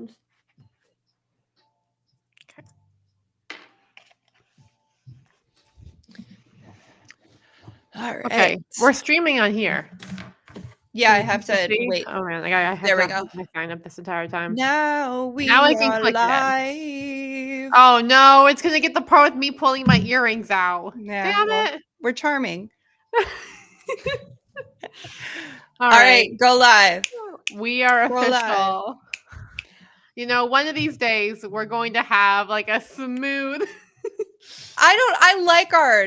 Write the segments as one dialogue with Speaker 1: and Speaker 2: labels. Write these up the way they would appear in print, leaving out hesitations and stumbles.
Speaker 1: headphones.
Speaker 2: All right.
Speaker 1: Okay, we're streaming on here.
Speaker 2: Yeah, I
Speaker 1: Can you
Speaker 2: have to
Speaker 1: see?
Speaker 2: wait.
Speaker 1: Oh man, I have
Speaker 2: There we
Speaker 1: to
Speaker 2: go.
Speaker 1: hold my sign up this entire time.
Speaker 2: Now we
Speaker 1: Now I can
Speaker 2: are
Speaker 1: click it.
Speaker 2: live.
Speaker 1: Oh no, it's gonna get the part with me pulling my earrings out.
Speaker 2: Yeah,
Speaker 1: Damn
Speaker 2: well,
Speaker 1: it!
Speaker 2: we're charming.
Speaker 1: All
Speaker 2: All right, go live.
Speaker 1: we are
Speaker 2: Go live.
Speaker 1: official. You know, one of these days we're going to have like a smooth
Speaker 2: I like
Speaker 1: or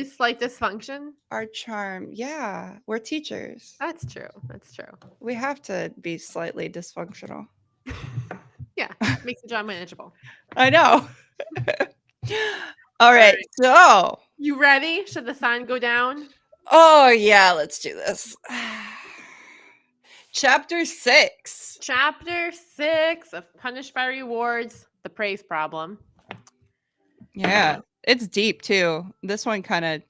Speaker 1: slight dysfunction.
Speaker 2: our charm. Yeah, we're teachers.
Speaker 1: That's true. That's true.
Speaker 2: We have to be slightly dysfunctional.
Speaker 1: Yeah, makes the job manageable.
Speaker 2: I know. All right, so.
Speaker 1: You ready? Should the sign go down?
Speaker 2: Oh, yeah, let's do this. Chapter 6.
Speaker 1: Chapter 6 of Punished by Rewards, the praise problem.
Speaker 2: Yeah, it's deep too. This one kind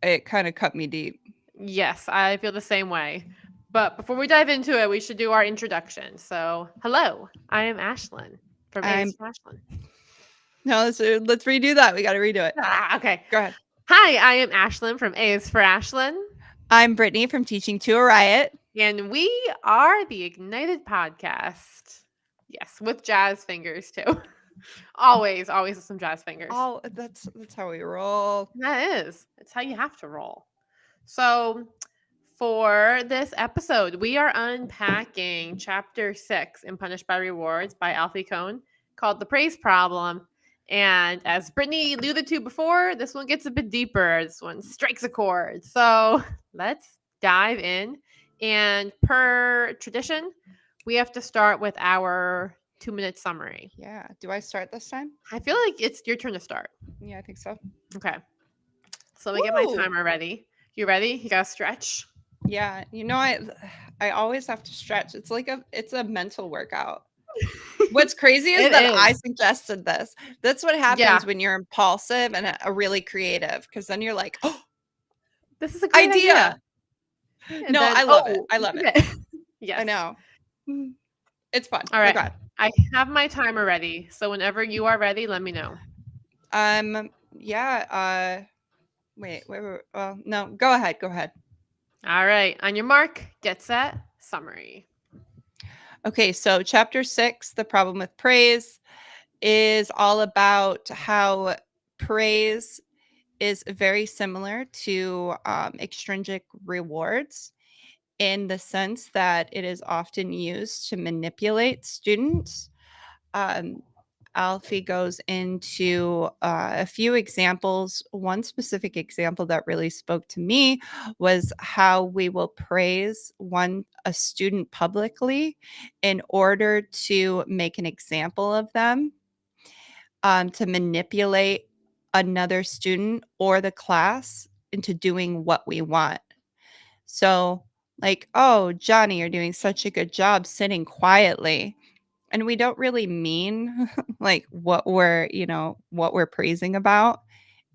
Speaker 2: of cut me deep.
Speaker 1: Yes, I feel the same way. But before we dive into it, we should do our introduction. So, hello, I am Ashlyn from A's for Ashlyn.
Speaker 2: No, let's redo that. We got to redo it.
Speaker 1: Okay.
Speaker 2: Go ahead.
Speaker 1: Hi, I am Ashlyn from A's for Ashlyn.
Speaker 2: I'm Brittany from Teaching to a Riot.
Speaker 1: And we are the Ignited Podcast. Yes, with jazz fingers too. always with some jazz fingers.
Speaker 2: Oh, that's how we roll.
Speaker 1: That is. It's how you have to roll. So, for this episode, we are unpacking Chapter 6 in Punished by Rewards by Alfie Kohn called The Praise Problem. And as Brittany alluded to before, this one gets a bit deeper. This one strikes a chord. So let's dive in. And per tradition, we have to start with our 2-minute summary.
Speaker 2: Yeah. Do I start this time?
Speaker 1: I feel like it's your turn to start.
Speaker 2: Yeah, I think so.
Speaker 1: Okay. So let me get my timer ready. You ready? You gotta stretch.
Speaker 2: Yeah. You know, I always have to stretch. It's like it's a mental workout. What's crazy is that I suggested this. That's what happens when you're impulsive and a really creative, because then you're like, oh,
Speaker 1: this is a great idea.
Speaker 2: No, then, I love it. I love it.
Speaker 1: Yes.
Speaker 2: I know. It's fun.
Speaker 1: All right. I have my timer ready. So whenever you are ready, let me know.
Speaker 2: Yeah. Wait. Well, no. Go ahead.
Speaker 1: All right. On your mark, get set, summary.
Speaker 2: Okay. So chapter 6, the problem with praise, is all about how praise is very similar to extrinsic rewards, in the sense that it is often used to manipulate students. Alfie goes into a few examples. One specific example that really spoke to me was how we will praise a student publicly in order to make an example of them, to manipulate another student or the class into doing what we want. So, like, oh, Johnny, you're doing such a good job sitting quietly. And we don't really mean like what we're praising about.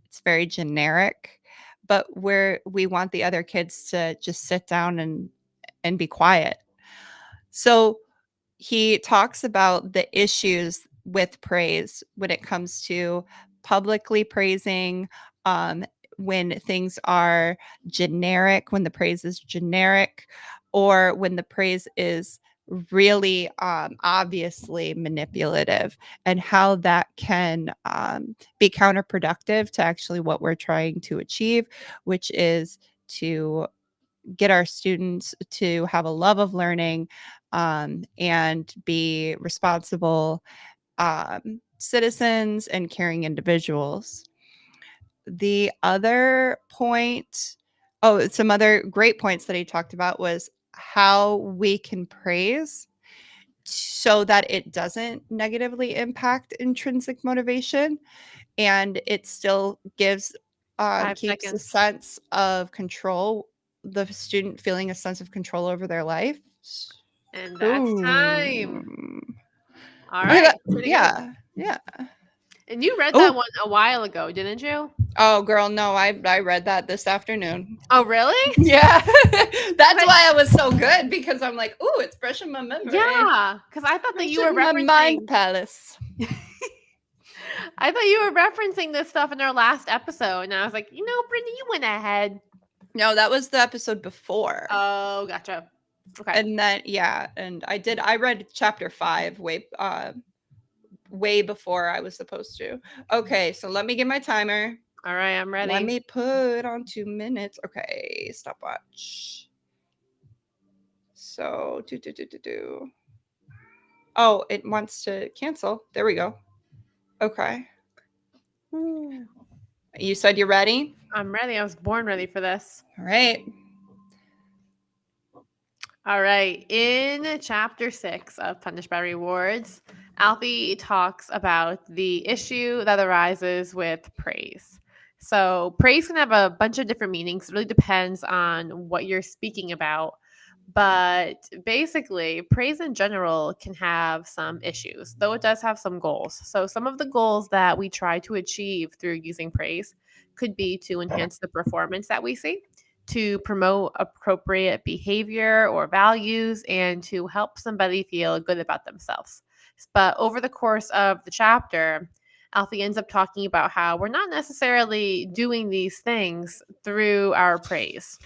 Speaker 2: It's very generic, but we want the other kids to just sit down and be quiet. So he talks about the issues with praise when it comes to publicly praising, when things are generic, when the praise is generic, or when the praise is really obviously manipulative, and how that can be counterproductive to actually what we're trying to achieve, which is to get our students to have a love of learning, and be responsible citizens and caring individuals. The other point, some other great points that he talked about was how we can praise so that it doesn't negatively impact intrinsic motivation, and it still keeps a sense of control, the student feeling a sense of control over their life.
Speaker 1: And that's time. All right.
Speaker 2: Yeah.
Speaker 1: And you read that
Speaker 2: Oh,
Speaker 1: one a while ago, didn't you?
Speaker 2: oh, girl, no, I read that this afternoon.
Speaker 1: Oh, really?
Speaker 2: Yeah, that's
Speaker 1: But
Speaker 2: why it was so good because I'm like, ooh, it's fresh in my memory,
Speaker 1: yeah, because I thought that
Speaker 2: fresh
Speaker 1: you were
Speaker 2: in my mind
Speaker 1: referencing.
Speaker 2: palace.
Speaker 1: I thought you were referencing this stuff in our last episode, and I was like, Brittany, you went ahead.
Speaker 2: No, that was the episode before.
Speaker 1: Oh, gotcha. Okay.
Speaker 2: And then and I read chapter 5 way before I was supposed to. Okay, so let me get my timer.
Speaker 1: All right, I'm ready.
Speaker 2: Let me put on 2 minutes. Okay, stopwatch. So do. Oh, it wants to cancel. There we go. Okay.
Speaker 1: Ooh,
Speaker 2: You said you're ready?
Speaker 1: I'm ready. I was born ready for this.
Speaker 2: All right.
Speaker 1: All right. In chapter 6 of Punished by Rewards, Alfie talks about the issue that arises with praise. So, praise can have a bunch of different meanings. It really depends on what you're speaking about. But basically, praise in general can have some issues, though it does have some goals. So, some of the goals that we try to achieve through using praise could be to enhance the performance that we see, to promote appropriate behavior or values, and to help somebody feel good about themselves. But over the course of the chapter, Alfie ends up talking about how we're not necessarily doing these things through our praise.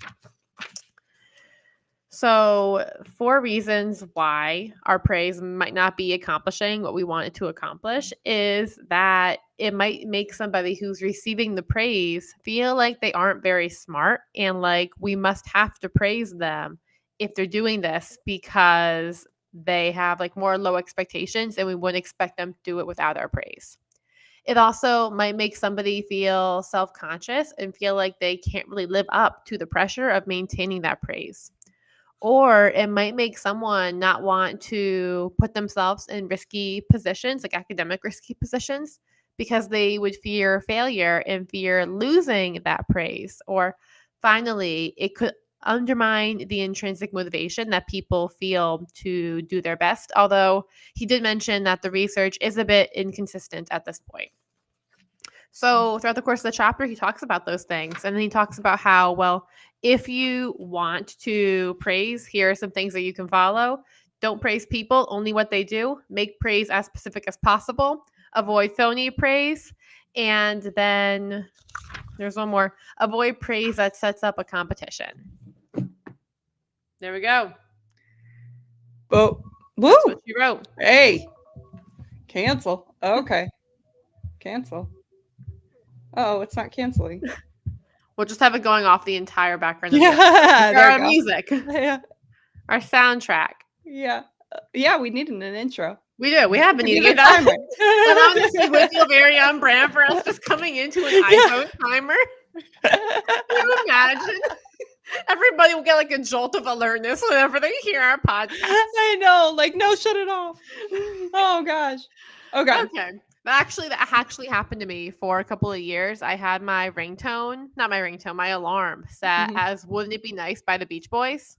Speaker 1: So, 4 reasons why our praise might not be accomplishing what we want it to accomplish is that it might make somebody who's receiving the praise feel like they aren't very smart and like we must have to praise them if they're doing this because they have like more low expectations and we wouldn't expect them to do it without our praise. It also might make somebody feel self conscious and feel like they can't really live up to the pressure of maintaining that praise. Or it might make someone not want to put themselves in risky positions, like academic risky positions, because they would fear failure and fear losing that praise. Or finally, it could undermine the intrinsic motivation that people feel to do their best. Although he did mention that the research is a bit inconsistent at this point. So throughout the course of the chapter, he talks about those things. And then he talks about how, well, if you want to praise, here are some things that you can follow. Don't praise people, only what they do. Make praise as specific as possible. Avoid phony praise. And then there's one more. Avoid praise that sets up a competition. There we go.
Speaker 2: Oh,
Speaker 1: That's
Speaker 2: woo!
Speaker 1: what you wrote.
Speaker 2: Hey, cancel. Okay, cancel. Oh, it's not canceling.
Speaker 1: We'll just have it going off the entire background of
Speaker 2: Yeah, there
Speaker 1: our
Speaker 2: we go.
Speaker 1: music,
Speaker 2: Yeah,
Speaker 1: our soundtrack.
Speaker 2: yeah. We needed an intro.
Speaker 1: We do. We have been
Speaker 2: We
Speaker 1: needing
Speaker 2: need
Speaker 1: it.
Speaker 2: a timer.
Speaker 1: But honestly, would feel very on brand for us just coming into an iPhone timer. Can you imagine? Everybody will get like a jolt of alertness whenever they hear our podcast.
Speaker 2: I know, like no, shut it off. Oh gosh. Okay.
Speaker 1: Okay. That actually happened to me for a couple of years. I had my ringtone, not my ringtone, my alarm set as Wouldn't It Be Nice by the Beach Boys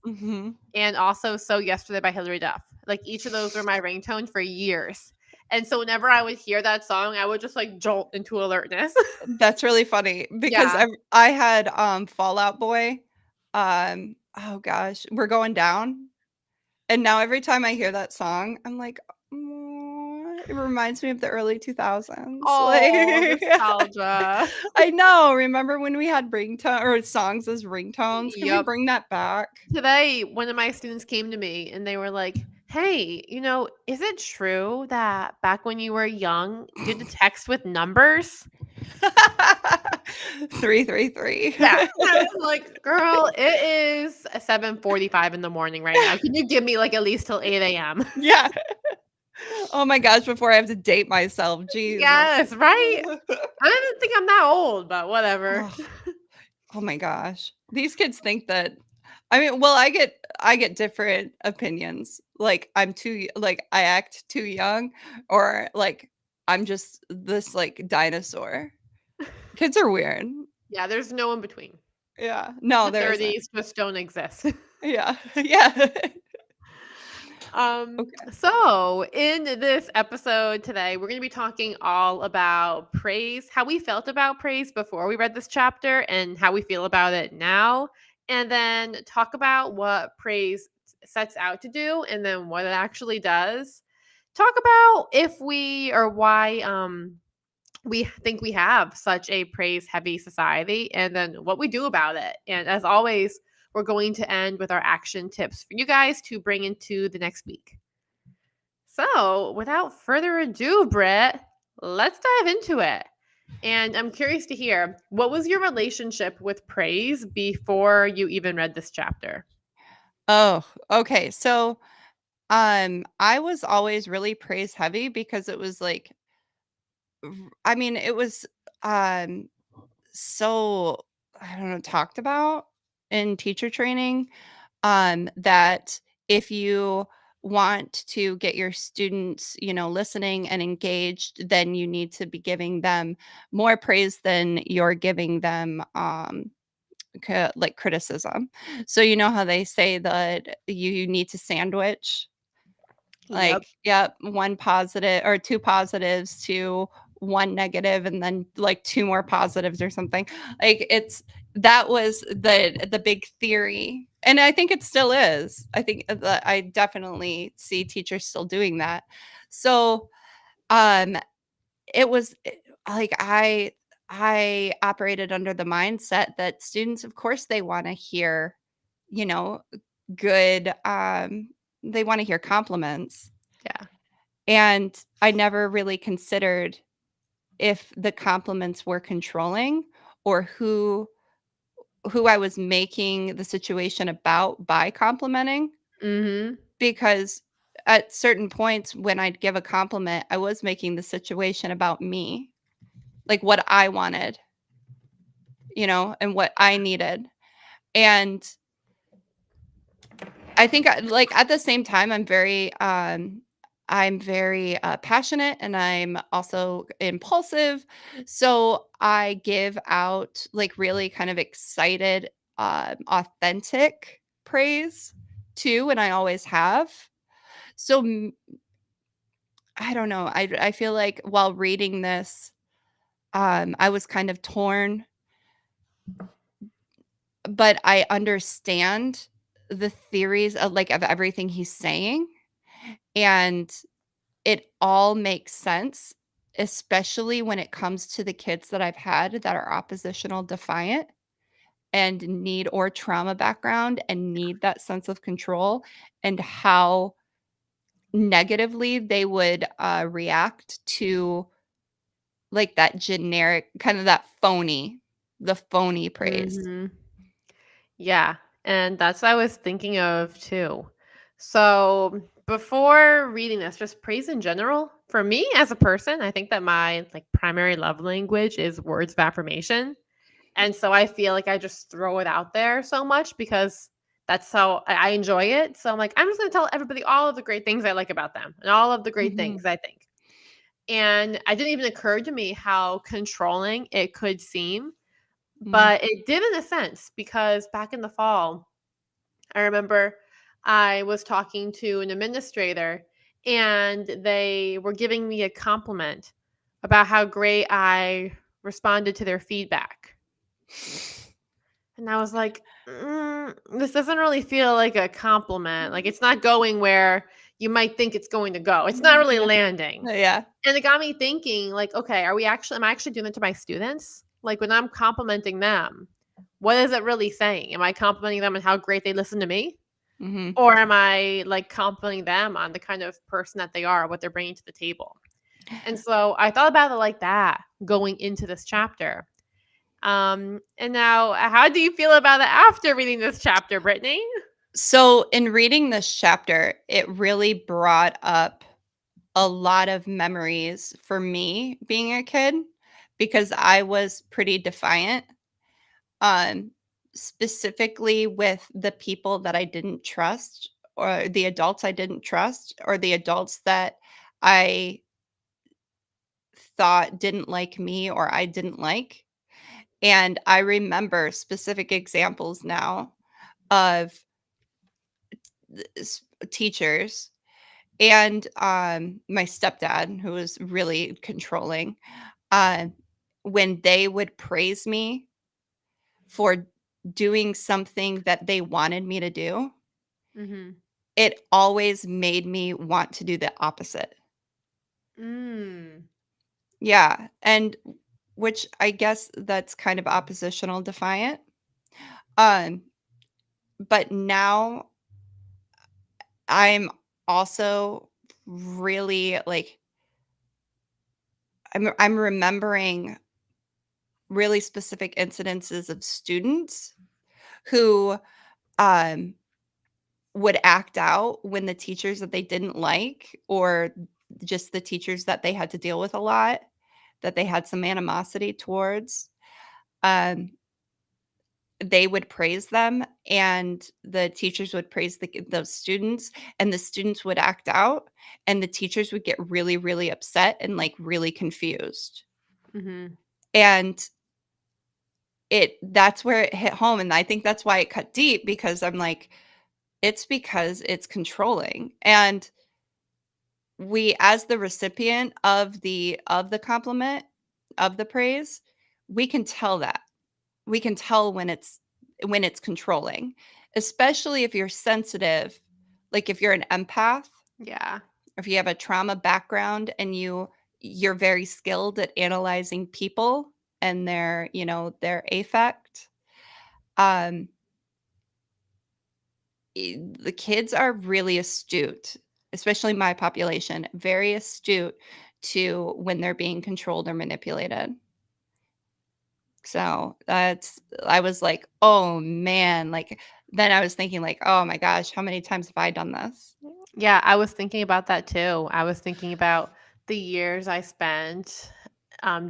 Speaker 1: and also So Yesterday by Hilary Duff. Like each of those were my ringtone for years. And so whenever I would hear that song, I would just like jolt into alertness.
Speaker 2: That's really funny because
Speaker 1: Yeah.
Speaker 2: I had Fallout Boy. Oh gosh, We're Going Down. And now every time I hear that song, I'm like, "Aw," it reminds me of the early 2000s.
Speaker 1: Oh,
Speaker 2: Like,
Speaker 1: nostalgia.
Speaker 2: I know. Remember when we had ringtone or songs as ringtones? Can we
Speaker 1: Yep.
Speaker 2: bring that back?
Speaker 1: Today, one of my students came to me and they were like, hey, is it true that back when you were young, you did the text with numbers?
Speaker 2: 333.
Speaker 1: Yeah. I was like, girl, it is 7:45 in the morning right now. Can you give me like at least till 8 a.m.?
Speaker 2: Yeah. Oh my gosh, before I have to date myself. Jeez.
Speaker 1: Yes, right? I didn't think I'm that old, but whatever.
Speaker 2: Oh my gosh. These kids think that well, I get different opinions. Like I act too young or like I'm just this like dinosaur. Kids are weird.
Speaker 1: Yeah, there's no in between.
Speaker 2: Yeah. No,
Speaker 1: The
Speaker 2: there isn't.
Speaker 1: 30s just don't exist.
Speaker 2: Yeah. Yeah. Okay.
Speaker 1: So in this episode today, we're going to be talking all about praise, how we felt about praise before we read this chapter, and how we feel about it now, and then talk about what praise sets out to do, and then what it actually does. Talk about if we or why we think we have such a praise heavy society, and then what we do about it. And as always, we're going to end with our action tips for you guys to bring into the next week. So, without further ado, Britt, let's dive into it. And I'm curious to hear, what was your relationship with praise before you even read this chapter?
Speaker 2: Oh, okay. So, I was always really praise heavy because it was like, I mean, it was, um, so, I don't know, talked about in teacher training, that if you want to get your students, listening and engaged, then you need to be giving them more praise than you're giving them, like criticism. So you know how they say that you need to sandwich,
Speaker 1: Yep.
Speaker 2: like, yep, one positive or two positives to one negative and then like two more positives or something. Like that was the big theory. And I think it still is. I think that I definitely see teachers still doing that. So um it was like I operated under the mindset that students, of course, they want to hear, you know, good they want to hear compliments.
Speaker 1: Yeah.
Speaker 2: And I never really considered if the compliments were controlling or who I was making the situation about by complimenting,
Speaker 1: Mhm.
Speaker 2: because at certain points when I'd give a compliment, I was making the situation about me, like what I wanted, and what I needed. And I think like at the same time I'm very passionate, and I'm also impulsive. So I give out like really kind of excited, authentic praise too, and I always have. So I don't know. I feel like while reading this, I was kind of torn, but I understand the theories of everything he's saying, and it all makes sense, especially when it comes to the kids that I've had that are oppositional defiant and need or trauma background and need that sense of control, and how negatively they would react to like that generic kind of the phony praise.
Speaker 1: Mhm. Yeah, and that's what I was thinking of too. So, before reading this, just praise in general, for me as a person, I think that my like primary love language is words of affirmation. And so I feel like I just throw it out there so much because that's how I enjoy it. So I'm like, I'm just going to tell everybody all of the great things I like about them and all of the great things
Speaker 2: Mhm.
Speaker 1: I think. And it didn't even occur to me how controlling it could seem,
Speaker 2: Mhm.
Speaker 1: but it did in a sense because back in the fall, I remember I was talking to an administrator and they were giving me a compliment about how great I responded to their feedback. And I was like, this doesn't really feel like a compliment. Like it's not going where you might think it's going to go. It's not really
Speaker 2: Yeah.
Speaker 1: landing.
Speaker 2: Yeah.
Speaker 1: And it got me thinking, like, okay, am I actually doing that to my students? Like when I'm complimenting them, what is it really saying? Am I complimenting them on how great they listen to me?
Speaker 2: Mhm.
Speaker 1: Or am I like complimenting them on the kind of person that they are, what they're bringing to the table? And so I thought about it like that going into this chapter. And now, how do you feel about it after reading this chapter, Brittany?
Speaker 2: So, in reading this chapter, it really brought up a lot of memories for me being a kid, because I was pretty defiant, um, specifically with the people that I didn't trust, or the adults I didn't trust, or the adults that I thought didn't like me or I didn't like. And I remember specific examples now of teachers. And my stepdad, who was really controlling, uh, when they would praise me for doing something that they wanted me to do,
Speaker 1: Mhm.
Speaker 2: it always made me want to do the opposite.
Speaker 1: Mm.
Speaker 2: Yeah, and which I guess that's kind of oppositional defiant. Um, but now I'm also really like I'm remembering really specific incidences of students who um would act out when the teachers that they didn't like, or just the teachers that they had to deal with a lot, that they had some animosity towards, um, they would praise them, and the teachers would praise those students, and the students would act out, and the teachers would get really, really upset and like really confused.
Speaker 1: Mhm.
Speaker 2: And that's where it hit home. And I think that's why it cut deep, because I'm like, it's because it's controlling. And we, as the recipient of the compliment, of the praise, we can tell that. We can tell when it's controlling, especially if you're sensitive, like if you're an empath,
Speaker 1: Yeah.
Speaker 2: if you have a trauma background and you're very skilled at analyzing people and their, their affect. Um the kids are really astute, especially my population, very astute to when they're being controlled or manipulated. So that's I was like, oh man, like then I was thinking like, oh my gosh, how many times have I done this?
Speaker 1: Yeah, I was thinking about that too. I was thinking about the years I spent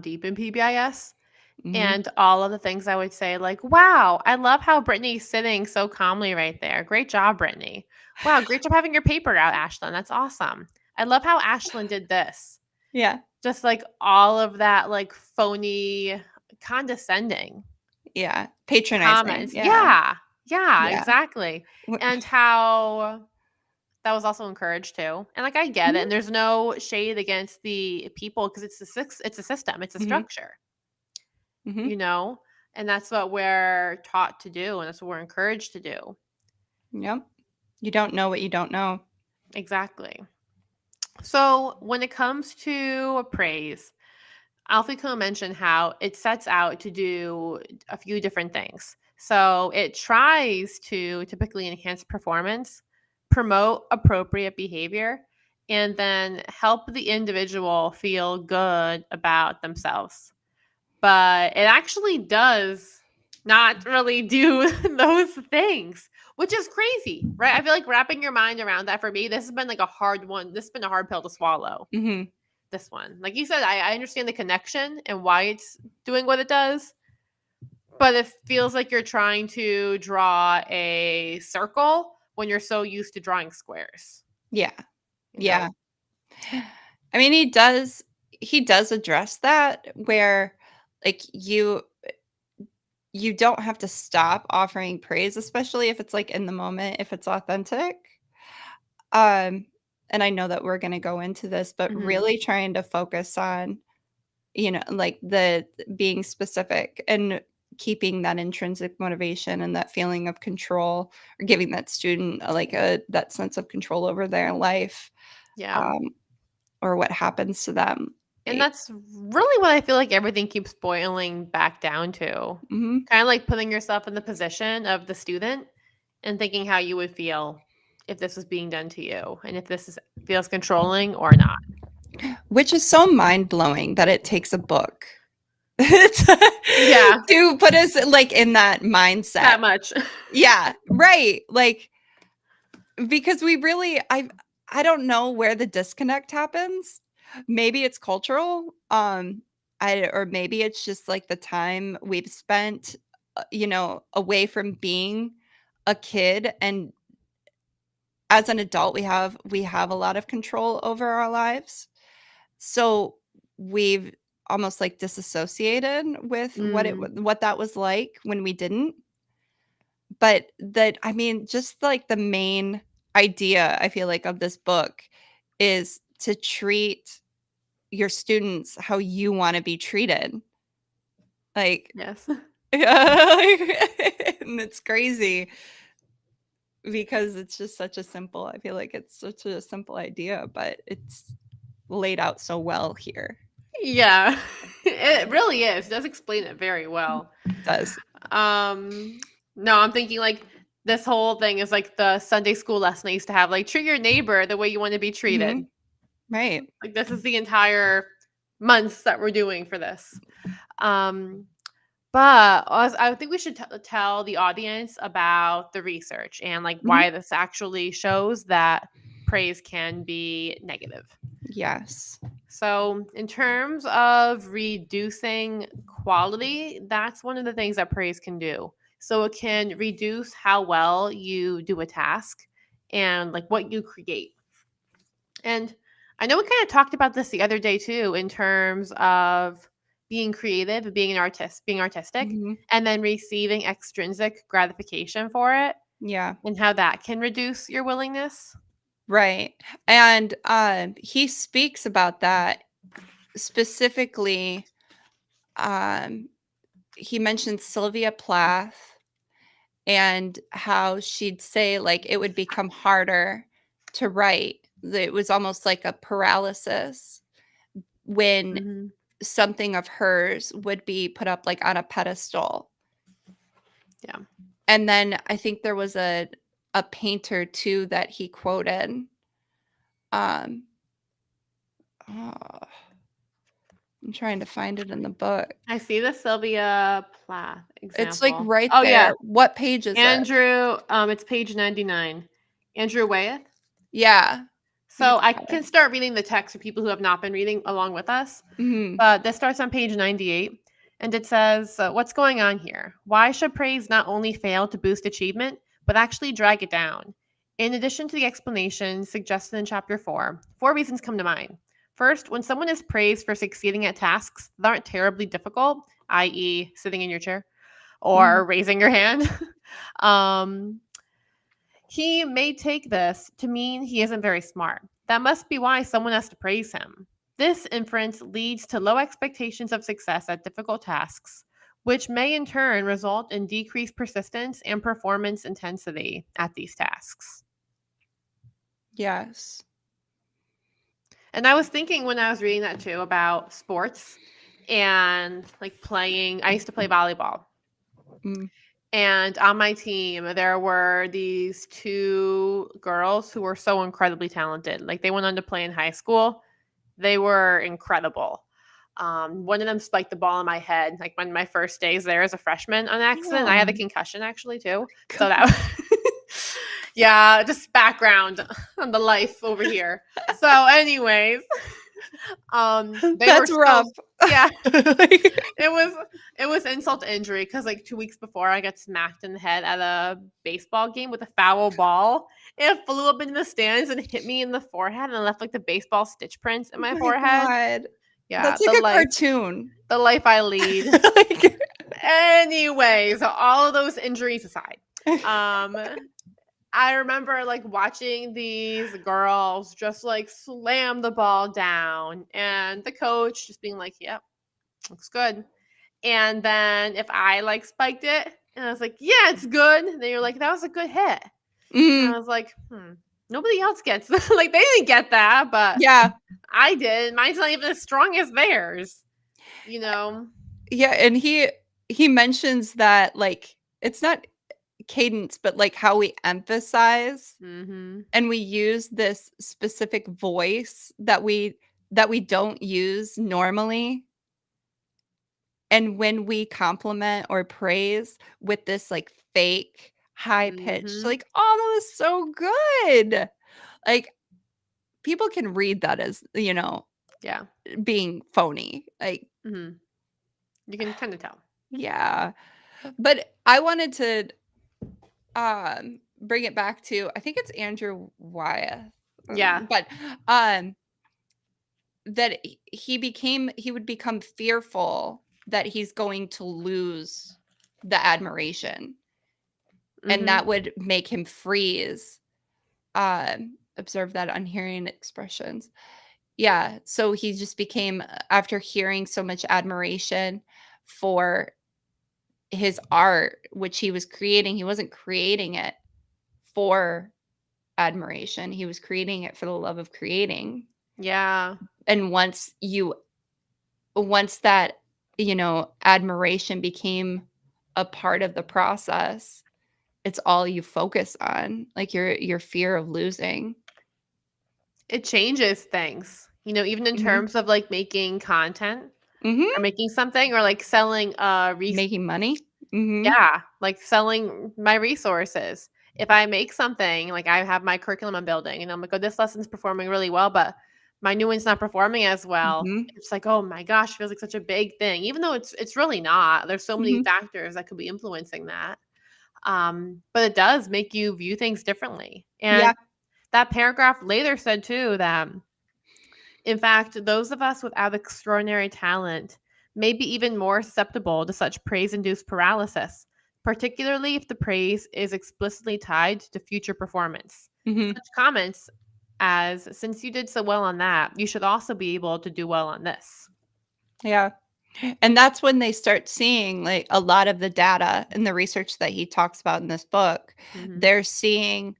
Speaker 1: deep in PBIS
Speaker 2: Hmm.
Speaker 1: and all of the things I would say, like, wow, I love how Brittany's sitting so calmly right there. Great job, Brittany. Wow, great job having your paper out, Ashlyn. That's awesome. I love how Ashlyn did this.
Speaker 2: Yeah,
Speaker 1: Just like all of that, like phony, condescending
Speaker 2: yeah, patronizing.
Speaker 1: comments.
Speaker 2: Yeah,
Speaker 1: Yeah, yeah,
Speaker 2: yeah.
Speaker 1: exactly. And how that was also encouraged too. And like I get it, and there's no shade against the people because it's a system, it's a
Speaker 2: Hmm.
Speaker 1: structure,
Speaker 2: Hmm.
Speaker 1: you know? And that's what we're taught to do, and that's what we're encouraged to do.
Speaker 2: Yep. You don't know what you don't know.
Speaker 1: Exactly. So when it comes to praise, Alfie Kohn mentioned how it sets out to do a few different things. So it tries to typically enhance performance, promote appropriate behavior, and then help the individual feel good about themselves. But it actually does not really do those things, which is crazy, right? I feel like wrapping your mind around that for me, this has been like a hard one. This has been a hard pill to swallow.
Speaker 2: Hmm.
Speaker 1: This one, like you said, I understand the connection and why it's doing what it does, but it feels like you're trying to draw a circle when you're so used to drawing squares,
Speaker 2: Yeah,
Speaker 1: you know?
Speaker 2: yeah. I mean, he does address that, where like you don't have to stop offering praise, especially if it's like in the moment, if it's authentic. Um, and I know that we're going to go into this, but
Speaker 1: Hmm.
Speaker 2: really trying to focus on, like the being specific and keeping that intrinsic motivation and that feeling of control, or giving that student that sense of control over their life,
Speaker 1: Yeah.
Speaker 2: um, or what happens to them.
Speaker 1: And that's really what I feel like everything keeps boiling back down to.
Speaker 2: Mm-hmm.
Speaker 1: Kind of like putting yourself in the position of the student and thinking how you would feel if this was being done to you and if feels controlling or not.
Speaker 2: Which is so mind-blowing that it takes a book
Speaker 1: Yeah,
Speaker 2: to put us, like, in that mindset.
Speaker 1: that much.
Speaker 2: Yeah, right, like, because we really I don't know where the disconnect happens. Maybe it's cultural, or maybe it's just, like, the time we've spent, away from being a kid, and as an adult, we have a lot of control over our lives. So we've almost like disassociated with
Speaker 1: Mm,
Speaker 2: what that was like when we didn't. But that I mean, just like the main idea, I feel like, of this book is to treat your students how you want to be treated. Like,
Speaker 1: Yes.
Speaker 2: and it's crazy because it's just such a simple, I feel like it's such a simple idea, but it's laid out so well here.
Speaker 1: Yeah. It really is. It does explain it very well.
Speaker 2: It does.
Speaker 1: No, I'm thinking like this whole thing is like the Sunday school lesson I used to have, like treat your neighbor the way you want to be treated.
Speaker 2: Mhm. Right.
Speaker 1: Like this is the entire months that we're doing for this. Um, but I think we should tell the audience about the research and like
Speaker 2: Mhm.
Speaker 1: why this actually shows that praise can be negative.
Speaker 2: Yes.
Speaker 1: So, in terms of reducing quality, that's one of the things that praise can do. So, it can reduce how well you do a task and like what you create. And I know we kind of talked about this the other day too, in terms of being creative, being artistic,
Speaker 2: Mhm.
Speaker 1: and then receiving extrinsic gratification for it,
Speaker 2: Yeah.
Speaker 1: and how that can reduce your willingness.
Speaker 2: Right. And he speaks about that specifically. Um, he mentioned Sylvia Plath and how she'd say like it would become harder to write. It was almost like a paralysis when
Speaker 1: Mm-hmm.
Speaker 2: something of hers would be put up like on a pedestal.
Speaker 1: Yeah.
Speaker 2: And then I think there was a painter too that he quoted. Um, oh, I'm trying to find it in the book.
Speaker 1: I see the Sylvia Plath
Speaker 2: It's like
Speaker 1: example.
Speaker 2: right
Speaker 1: Oh yeah,
Speaker 2: there. What page is it?
Speaker 1: Andrew. It's page 99. Andrew Wyeth.
Speaker 2: Yeah. You
Speaker 1: So I
Speaker 2: got
Speaker 1: can
Speaker 2: it.
Speaker 1: start reading the text for people who have not been reading along with us.
Speaker 2: Mhm.
Speaker 1: But this starts on page 98, and it says, "What's going on here? Why should praise not only fail to boost achievement, but actually drag it down? In addition to the explanations suggested in chapter 4, four reasons come to mind. First, when someone is praised for succeeding at tasks that aren't terribly difficult, i.e., sitting in your chair
Speaker 2: Mhm.
Speaker 1: or raising your hand, um, he may take this to mean he isn't very smart. That must be why someone has to praise him. This inference leads to low expectations of success at difficult tasks, which may in turn result in decreased persistence and performance intensity at these tasks."
Speaker 2: Yes.
Speaker 1: And I was thinking when I was reading that too about sports and like playing, I used to play volleyball.
Speaker 2: Mm.
Speaker 1: And on my team, there were these two girls who were so incredibly talented. Like they went on to play in high school. They were incredible. One of them spiked the ball in my head. Like one of my first days there as a freshman on accident. I had a
Speaker 2: Oh,
Speaker 1: concussion actually too. So
Speaker 2: God.
Speaker 1: that yeah, just background on the life over here. So, anyways, they were
Speaker 2: That's rough.
Speaker 1: so yeah,
Speaker 2: Like,
Speaker 1: it was insult to injury because like 2 weeks before I got smacked in the head at a baseball game with a foul ball. It flew up into the stands and hit me in the forehead and left like the baseball stitch prints in
Speaker 2: oh
Speaker 1: my
Speaker 2: my
Speaker 1: forehead.
Speaker 2: god.
Speaker 1: Yeah,
Speaker 2: That's like a cartoon.
Speaker 1: the life I lead.
Speaker 2: Like
Speaker 1: Anyway, so all of those injuries aside, um, I remember like watching these girls just like slam the ball down, and the coach just being like, "Yep, looks good." And then if I like spiked it, and I was like, "Yeah, it's good," and they were like, "That was a good hit," and
Speaker 2: mm,
Speaker 1: I was like, Nobody else gets like they didn't get that, but
Speaker 2: yeah.
Speaker 1: I did. Mine's not even as strong as theirs, you know."
Speaker 2: Yeah, and he mentions that like it's not cadence, but like how we emphasize
Speaker 1: Mm-hmm.
Speaker 2: and we use this specific voice that we don't use normally. And when we compliment or praise with this like fake high pitch,
Speaker 1: Mm-hmm.
Speaker 2: like, oh, that was so good. Like people can read that as,
Speaker 1: Yeah.
Speaker 2: being phony. Like,
Speaker 1: Mm-hmm. You can kind of tell.
Speaker 2: yeah. But I wanted to bring it back to I think it's Andrew Wyeth.
Speaker 1: Yeah.
Speaker 2: But that he would become fearful that he's going to lose the admiration and
Speaker 1: Mm-hmm.
Speaker 2: that would make him freeze. observe that on hearing expressions. Yeah, so he just became after hearing so much admiration for his art, which he was creating, he wasn't creating it for admiration, he was creating it for the love of creating.
Speaker 1: Yeah.
Speaker 2: And once that, admiration became a part of the process, it's all you focus on, like your fear of losing.
Speaker 1: It changes things, even in
Speaker 2: Mhm.
Speaker 1: terms of like making content or
Speaker 2: Mhm.
Speaker 1: making something or like selling
Speaker 2: Making money. Mhm.
Speaker 1: yeah, like selling my resources. If I make something, like I have my curriculum I'm building and I'm like, oh, this lesson's performing really well, but my new one's not performing as well.
Speaker 2: Mhm.
Speaker 1: It's like, oh my gosh, it feels like such a big thing, even though it's really not. There's so many
Speaker 2: Mhm.
Speaker 1: factors that could be influencing that. But it does make you view things differently. And
Speaker 2: Yeah.
Speaker 1: that paragraph later said too that in fact, those of us without extraordinary talent may be even more susceptible to such praise induced paralysis, particularly if the praise is explicitly tied to future performance.
Speaker 2: Mhm.
Speaker 1: Such comments as, since you did so well on that, you should also be able to do well on this.
Speaker 2: Yeah. And that's when they start seeing, like, a lot of the data and the research that he talks about in this book.
Speaker 1: Hmm.
Speaker 2: They're seeing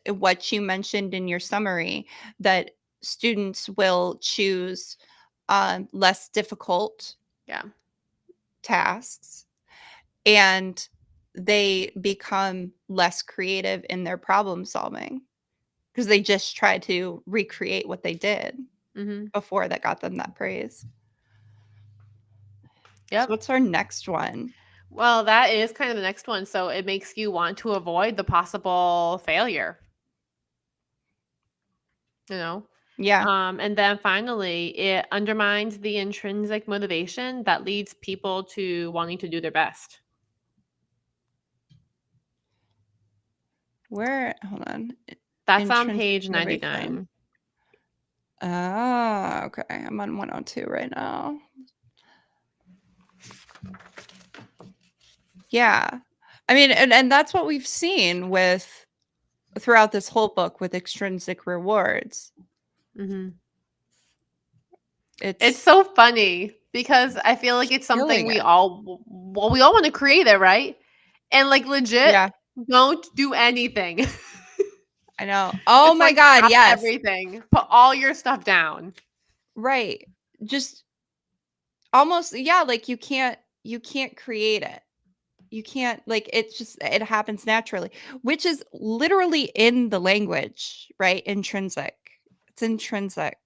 Speaker 2: what you mentioned in your summary, that students will choose less difficult
Speaker 1: Yeah.
Speaker 2: tasks, and they become less creative in their problem solving because they just try to recreate what they did
Speaker 1: Hmm.
Speaker 2: before that got them that praise. So
Speaker 1: Yep.
Speaker 2: what's our next one?
Speaker 1: Well, that is kind of the next one. So it makes you want to avoid the possible failure, you know?
Speaker 2: Yeah.
Speaker 1: And then finally, it undermines the intrinsic motivation that leads people to wanting to do their best.
Speaker 2: Where hold on.
Speaker 1: That's on
Speaker 2: Intrinsic
Speaker 1: page
Speaker 2: motivation.
Speaker 1: 99.
Speaker 2: Ah, okay. I'm on 102 right now. Yeah. I mean, and that's what we've seen with throughout this whole book with extrinsic rewards.
Speaker 1: Mhm. It's
Speaker 2: It's
Speaker 1: so funny because I feel like it's something
Speaker 2: killing
Speaker 1: we
Speaker 2: it.
Speaker 1: all well, we all want to create it, right? And like legit,
Speaker 2: Yeah,
Speaker 1: don't do anything.
Speaker 2: I know. Oh
Speaker 1: It's
Speaker 2: my
Speaker 1: like
Speaker 2: god,
Speaker 1: drop
Speaker 2: yes.
Speaker 1: everything, put all your stuff down.
Speaker 2: Right. Just almost, yeah, like you can't create it. You can't, like, it's just it happens naturally, which is literally in the language, right? Intrinsic. It's intrinsic.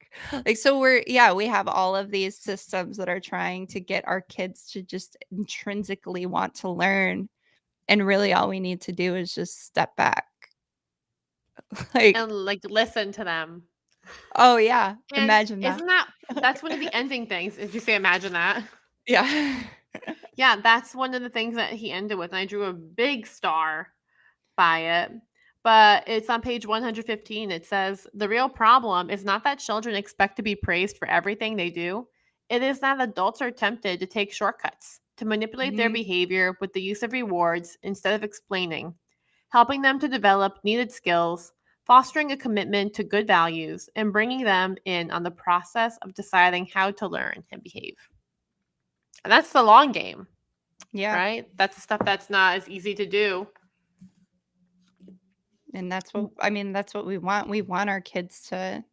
Speaker 2: Like, so we have all of these systems that are trying to get our kids to just intrinsically want to learn, and really all we need to do is just step back. Like,
Speaker 1: And like listen to them.
Speaker 2: oh yeah,
Speaker 1: And
Speaker 2: imagine that.
Speaker 1: isn't that's one of the ending things? If you say imagine that.
Speaker 2: Yeah.
Speaker 1: Yeah, that's one of the things that he ended with, and I drew a big star by it. But it's on page 115. It says, the real problem is not that children expect to be praised for everything they do. It is that adults are tempted to take shortcuts, to manipulate their
Speaker 2: Mhm.
Speaker 1: behavior with the use of rewards instead of explaining, helping them to develop needed skills, fostering a commitment to good values, and bringing them in on the process of deciding how to learn and behave. And that's the long game,
Speaker 2: Yeah,
Speaker 1: right? That's stuff that's not as easy to do.
Speaker 2: and that's what we want. We want our kids to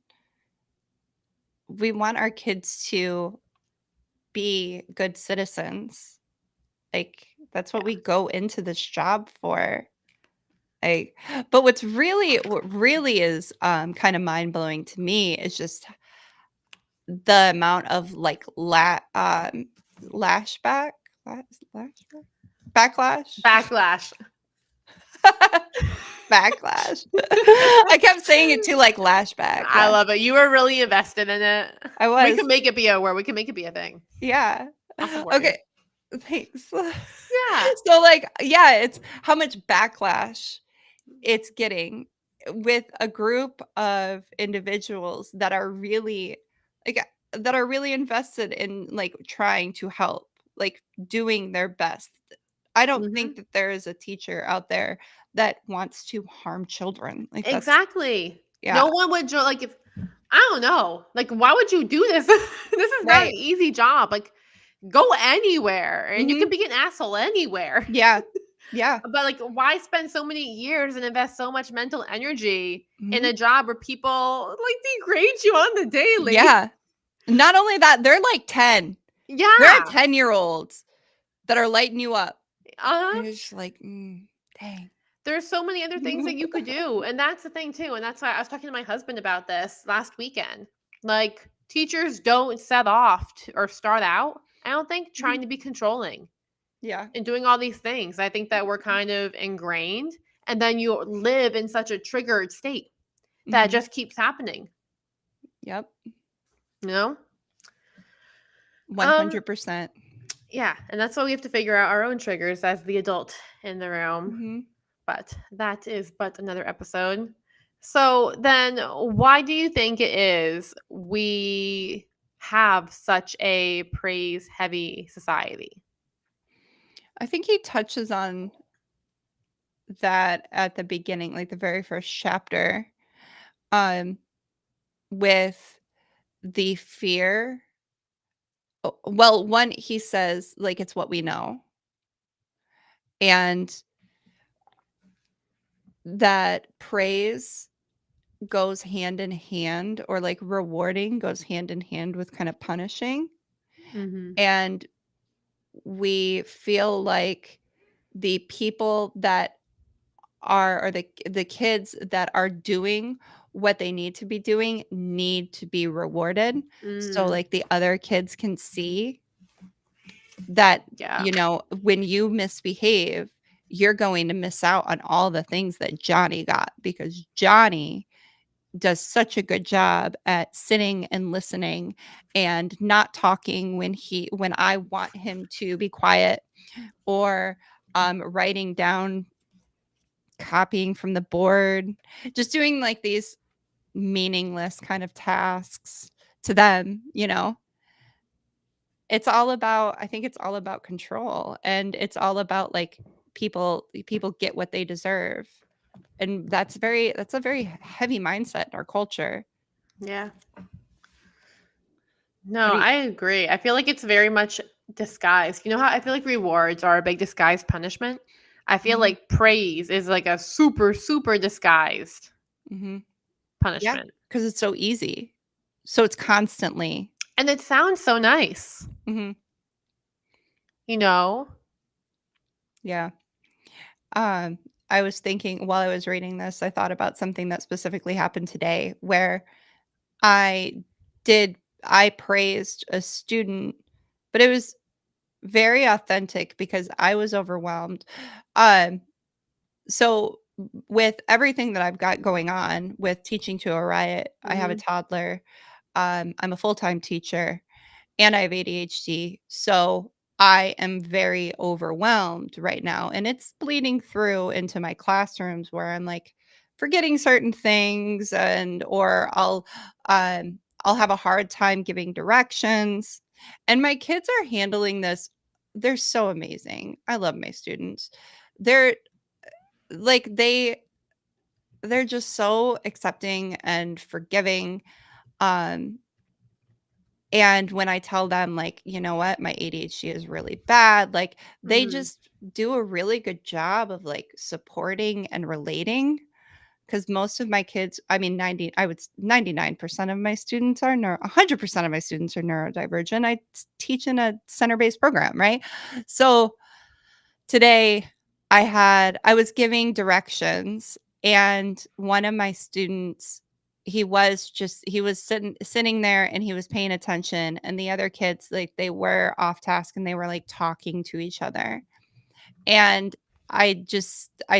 Speaker 2: be good citizens. Like, that's what
Speaker 1: Yeah.
Speaker 2: we go into this job for. Like, but what really is, kinda mind-blowing to me is just the amount of, like, lashback lash lashback? Backlash?
Speaker 1: Backlash.
Speaker 2: Backlash. I kept saying it too like lashback,
Speaker 1: I
Speaker 2: yeah.
Speaker 1: love it. You were really invested in it.
Speaker 2: I
Speaker 1: We
Speaker 2: was.
Speaker 1: can make it be a word. We can make it be a thing.
Speaker 2: Yeah.
Speaker 1: I'll support you.
Speaker 2: Okay, thanks.
Speaker 1: Yeah.
Speaker 2: So, like, yeah, it's how much backlash it's getting with a group of individuals like that are really invested in, like, trying to help, like, doing their best. I don't think
Speaker 1: Mhm.
Speaker 2: that there is a teacher out there that wants to harm children. Like, that's
Speaker 1: Exactly.
Speaker 2: Yeah.
Speaker 1: No one would like if I don't know. Like, why would you do this? This is not an
Speaker 2: Right.
Speaker 1: easy job. Like, go anywhere and you
Speaker 2: Mhm.
Speaker 1: can be an asshole anywhere.
Speaker 2: Yeah. Yeah.
Speaker 1: But like, why spend so many years and invest so much mental energy in
Speaker 2: Mhm.
Speaker 1: a job where people like degrade you on the daily?
Speaker 2: Yeah. Not only that, they're like 10. They're
Speaker 1: Yeah.
Speaker 2: 10-year-olds that are lighting you up.
Speaker 1: Uh-huh.
Speaker 2: And you're just like, dang.
Speaker 1: There's so many other things that you could do. And that's the thing too. And that's why I was talking to my husband about this last weekend. Like, teachers don't set off or start out, I don't think, trying to be controlling
Speaker 2: Yeah.
Speaker 1: and doing all these things. I think that we're kind of ingrained. And then you live in such a triggered state that
Speaker 2: Mhm.
Speaker 1: just keeps happening,
Speaker 2: Yep.
Speaker 1: you know?
Speaker 2: 100%.
Speaker 1: Yeah. And that's why we have to figure out our own triggers as the adult in the room.
Speaker 2: Mhm.
Speaker 1: But that is but another episode. So then why do you think it is we have such a praise heavy society?
Speaker 2: I think he touches on that at the beginning, like the very first chapter, um, with the fear. Well, one, he says, like, it's what we know. And that praise goes hand in hand, or like rewarding goes hand in hand with kind of punishing.
Speaker 1: Mhm.
Speaker 2: And we feel like the people that are, or the kids that are doing what they need to be rewarded. So
Speaker 1: Mm,
Speaker 2: like the other kids can see that,
Speaker 1: yeah.
Speaker 2: when you misbehave, you're going to miss out on all the things that Johnny got, because Johnny does such a good job at sitting and listening and not talking when I want him to be quiet, or writing down, copying from the board, just doing like these meaningless kind of tasks to them. I think it's all about control, and it's all about like people get what they deserve. And that's a very heavy mindset in our culture.
Speaker 1: Yeah.
Speaker 2: How
Speaker 1: No,
Speaker 2: do you
Speaker 1: I agree. I feel like it's very much disguised. You know how I feel like rewards are a big disguised punishment? I feel
Speaker 2: Mhm,
Speaker 1: like praise is like a super, super disguised
Speaker 2: mhm. Yeah,
Speaker 1: punishment.
Speaker 2: because it's so easy. So it's constantly.
Speaker 1: And it sounds so nice,
Speaker 2: Mhm,
Speaker 1: you know?
Speaker 2: yeah. Um, I was thinking while I was reading this, I thought about something that specifically happened today, where I I praised a student, but it was very authentic because I was overwhelmed. Um, so with everything that I've got going on with teaching to a riot, I have a
Speaker 1: Mhm.
Speaker 2: toddler. I'm a full-time teacher, and I have ADHD. So I am very overwhelmed right now. And it's bleeding through into my classrooms, where I'm like forgetting certain things, or I'll have a hard time giving directions. And my kids are handling this. They're so amazing. I love my students. They're like they're just so accepting and forgiving. Um And when I tell them, like, "You know what? My ADHD is really bad," like, they
Speaker 1: Mhm.
Speaker 2: just do a really good job of, like, supporting and relating. Because most of my kids, I mean, 99% of my students are 100% of my students are neurodivergent. Teach in a center-based program, right? So today I was giving directions, and one of my students, he was sitting there, and he was paying attention, and the other kids, like, they were off task, and they were like talking to each other. And I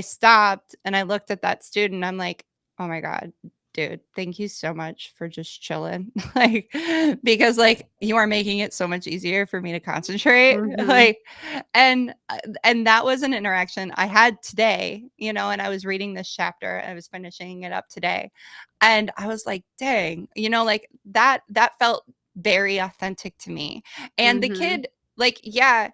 Speaker 2: stopped, and I looked at that student. I'm like, "Oh my god, dude, thank you so much for just chilling." Like, because, like, you are making it so much easier for me to concentrate.
Speaker 1: Mhm.
Speaker 2: Like, and that was an interaction I had today, and I was reading this chapter, and I was finishing it up today. And I was like, "Dang," like, that felt very authentic to me. And the
Speaker 1: Mhm.
Speaker 2: kid, like, yeah,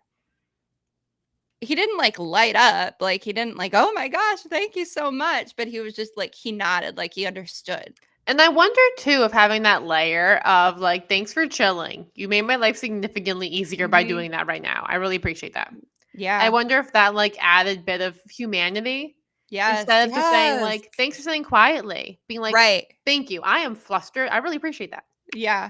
Speaker 2: he didn't like light up, like he didn't like, "Oh my gosh, thank you so much," but he was just like he nodded like he understood.
Speaker 1: And I wonder too if having that layer of like, thanks for chilling. You made my life significantly easier by
Speaker 2: Mhm.
Speaker 1: doing that right now. I really appreciate that. I
Speaker 2: Yeah.
Speaker 1: wonder if that like added bit of humanity
Speaker 2: Yes,
Speaker 1: instead of just saying
Speaker 2: yes.
Speaker 1: like, thanks for saying quietly, being like,
Speaker 2: Right.
Speaker 1: thank you. I am flustered. I really appreciate that.
Speaker 2: Yeah.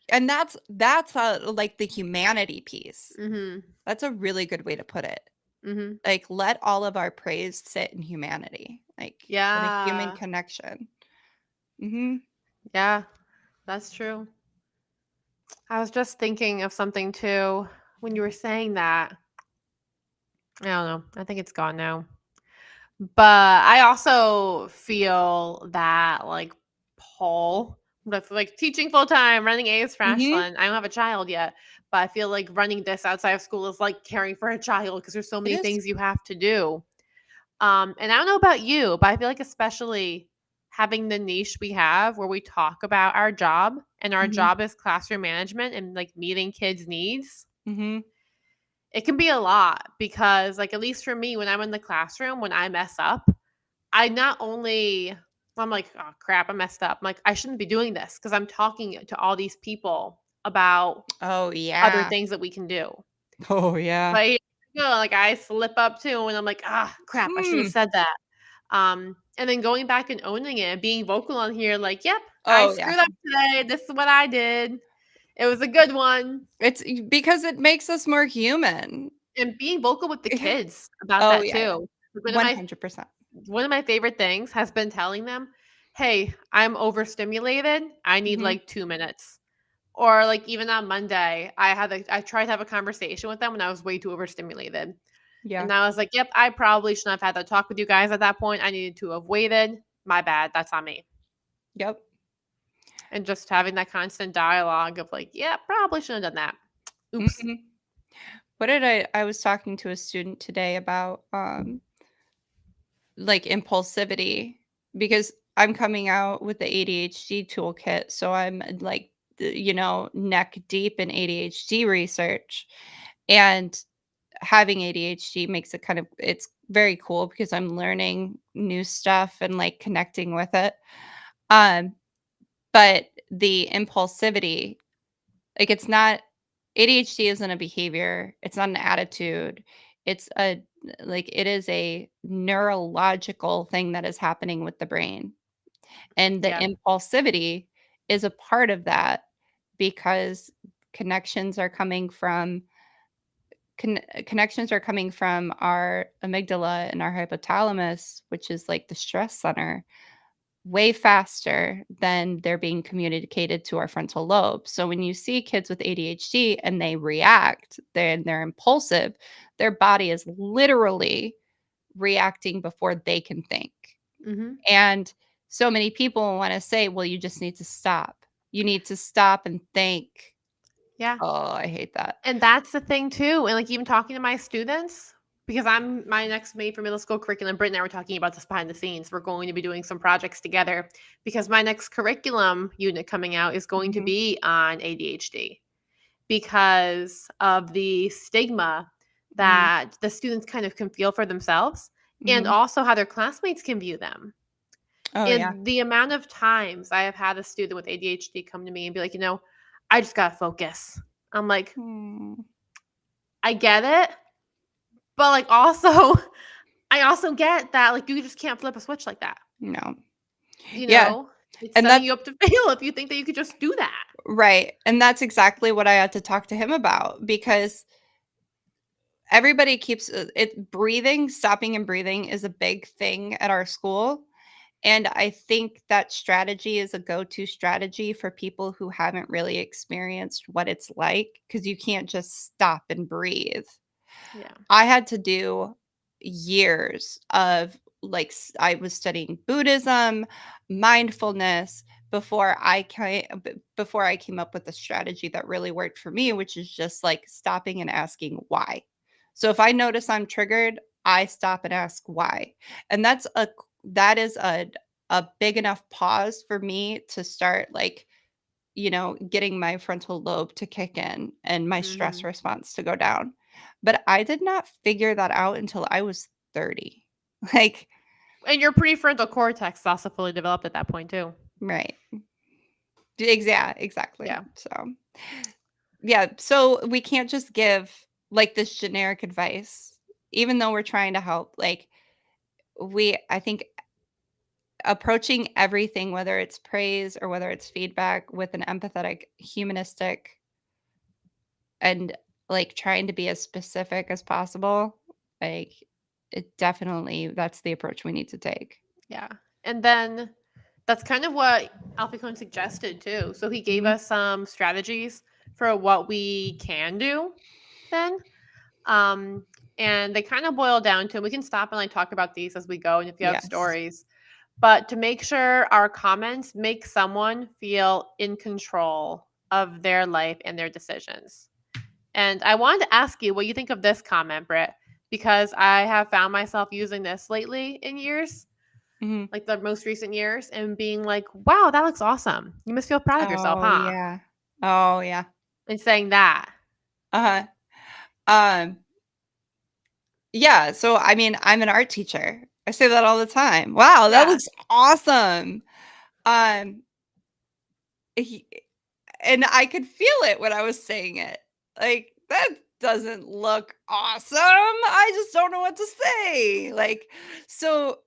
Speaker 2: And that's like the humanity piece.
Speaker 1: Mm-hmm.
Speaker 2: That's a really good way to put it.
Speaker 1: Mm-hmm.
Speaker 2: Like, let all of our praise sit in humanity, like, in a human
Speaker 1: Yeah.
Speaker 2: connection. Mhm.
Speaker 1: Yeah. That's true. I was just thinking of something too when you were saying that. I don't know. I think it's gone now. But I also feel that like pull with like teaching full time, running A's for
Speaker 2: Mhm.
Speaker 1: Ashland. I don't have a child yet, but I feel like running this outside of school is like caring for a child because there's so
Speaker 2: It
Speaker 1: many
Speaker 2: is.
Speaker 1: things you have to do. And I don't know about you, but I feel like especially having the niche we have where we talk about our job and our
Speaker 2: Mhm.
Speaker 1: job is classroom management and like meeting kids' needs,
Speaker 2: Mhm.
Speaker 1: it can be a lot because like at least for me when I'm in the classroom, when I mess up, I not only I'm like, "Oh, crap, I messed up." I'm like, "I shouldn't be doing this because 'cause I'm talking to all these people about
Speaker 2: Oh,
Speaker 1: other
Speaker 2: yeah.
Speaker 1: things that we can do."
Speaker 2: Oh, yeah.
Speaker 1: But here you go, like, I slip up too, and I'm like, "Ah, crap, I should have
Speaker 2: Hmm.
Speaker 1: said that." And then going back and owning it and being vocal on here, like, "Yep, I
Speaker 2: Oh, yeah.
Speaker 1: screwed up today. This is what I did. It was a good one."
Speaker 2: It's because it makes us more human.
Speaker 1: And being vocal with the
Speaker 2: Yeah.
Speaker 1: kids about
Speaker 2: Oh,
Speaker 1: that
Speaker 2: yeah, yeah.
Speaker 1: too. Like,
Speaker 2: 100%.
Speaker 1: one of my favorite things has been telling them, "Hey, I'm overstimulated. I need
Speaker 2: Mhm.
Speaker 1: like 2 minutes." Or like even on Monday, I tried to have a conversation with them when I was way too overstimulated.
Speaker 2: Yeah.
Speaker 1: And I was like, "Yep, I probably shouldn't have had that talk with you guys at that point. I needed to have waited. My bad. That's on me."
Speaker 2: Yep.
Speaker 1: And just having that constant dialogue of like, "Yeah, probably shouldn't have done that. Oops."
Speaker 2: Mhm. What did I was talking to a student today about, like, impulsivity because I'm coming out with the ADHD toolkit, so I'm, like, neck deep in ADHD research, and having ADHD makes it kind of it's very cool because I'm learning new stuff and, like, connecting with it, um, but the impulsivity, like, it's not ADHD isn't a behavior, it's not an attitude, it's a like, it is a neurological thing that is happening with the brain, and the
Speaker 1: Yeah.
Speaker 2: impulsivity is a part of that because connections are coming from connections are coming from our amygdala and our hypothalamus, which is, like, the stress center, way faster than they're being communicated to our frontal lobe. So when you see kids with ADHD and they react, they're impulsive, their body is literally reacting before they can think.
Speaker 1: Mhm.
Speaker 2: And so many people want to say, well, you just need to stop. You need to stop and think.
Speaker 1: Yeah.
Speaker 2: Oh, I hate that.
Speaker 1: And that's the thing too, and, like, even talking to my students because I'm my next mate for middle school curriculum, Britt and I were talking about this behind the scenes. We're going to be doing some projects together because my next curriculum unit coming out is going to
Speaker 2: Mhm,
Speaker 1: be on ADHD because of the stigma
Speaker 2: mhm,
Speaker 1: that the students kind of can feel for themselves and
Speaker 2: mhm.
Speaker 1: also how their classmates can view them.
Speaker 2: Oh, yeah.
Speaker 1: And the amount of times I have had a student with ADHD come to me and be like, "I just gotta focus." I'm like,
Speaker 2: Mm,
Speaker 1: "I get it." But, like, also I also get that, like, you just can't flip a switch like that,
Speaker 2: no.
Speaker 1: you
Speaker 2: Yeah,
Speaker 1: know? It's
Speaker 2: and
Speaker 1: setting
Speaker 2: that's
Speaker 1: you up to fail if you think that you could just do that.
Speaker 2: right, and that's exactly what I had to talk to him about because everybody keeps it breathing, stopping and breathing is a big thing at our school, and I think that strategy is a go-to strategy for people who haven't really experienced what it's like because you can't just stop and breathe.
Speaker 1: Yeah.
Speaker 2: I had to do years of like I was studying Buddhism, mindfulness before I came up with a strategy that really worked for me, which is just like stopping and asking why. So if I notice I'm triggered, I stop and ask why. And that is a big enough pause for me to start like, getting my frontal lobe to kick in and my stress
Speaker 1: Mhm.
Speaker 2: response to go down. But I did not figure that out until I was 30. Like,
Speaker 1: And your prefrontal cortex is also fully developed at that point too.
Speaker 2: right. Exactly.
Speaker 1: Yeah.
Speaker 2: So, yeah. So we can't just give like this generic advice, even though we're trying to help. Like, I think approaching everything, whether it's praise or whether it's feedback, with an empathetic, humanistic, and like trying to be as specific as possible, like it definitely, that's the approach we need to take.
Speaker 1: Yeah. And then that's kind of what Alfie Kohn suggested too. So he gave
Speaker 2: Mhm.
Speaker 1: us some strategies for what we can do then. Um, and they kind of boil down to, and we can stop and like talk about these as we go and if you have
Speaker 2: Yes.
Speaker 1: stories, but to make sure our comments make someone feel in control of their life and their decisions. And I wanted to ask you what you think of this comment, Britt, because I have found myself using this lately in years,
Speaker 2: Mhm.
Speaker 1: like the most recent years, and being like, wow, that looks awesome. You must feel proud of yourself,
Speaker 2: Oh,
Speaker 1: huh?
Speaker 2: yeah. Oh, yeah.
Speaker 1: And saying that.
Speaker 2: Uh-huh. Um, yeah, so, I mean, I'm an art teacher. I say that all the time. "Wow, that
Speaker 1: Yeah.
Speaker 2: looks awesome." Um, he and I could feel it when I was saying it. Like, "That doesn't look awesome. I just don't know what to say." Like, so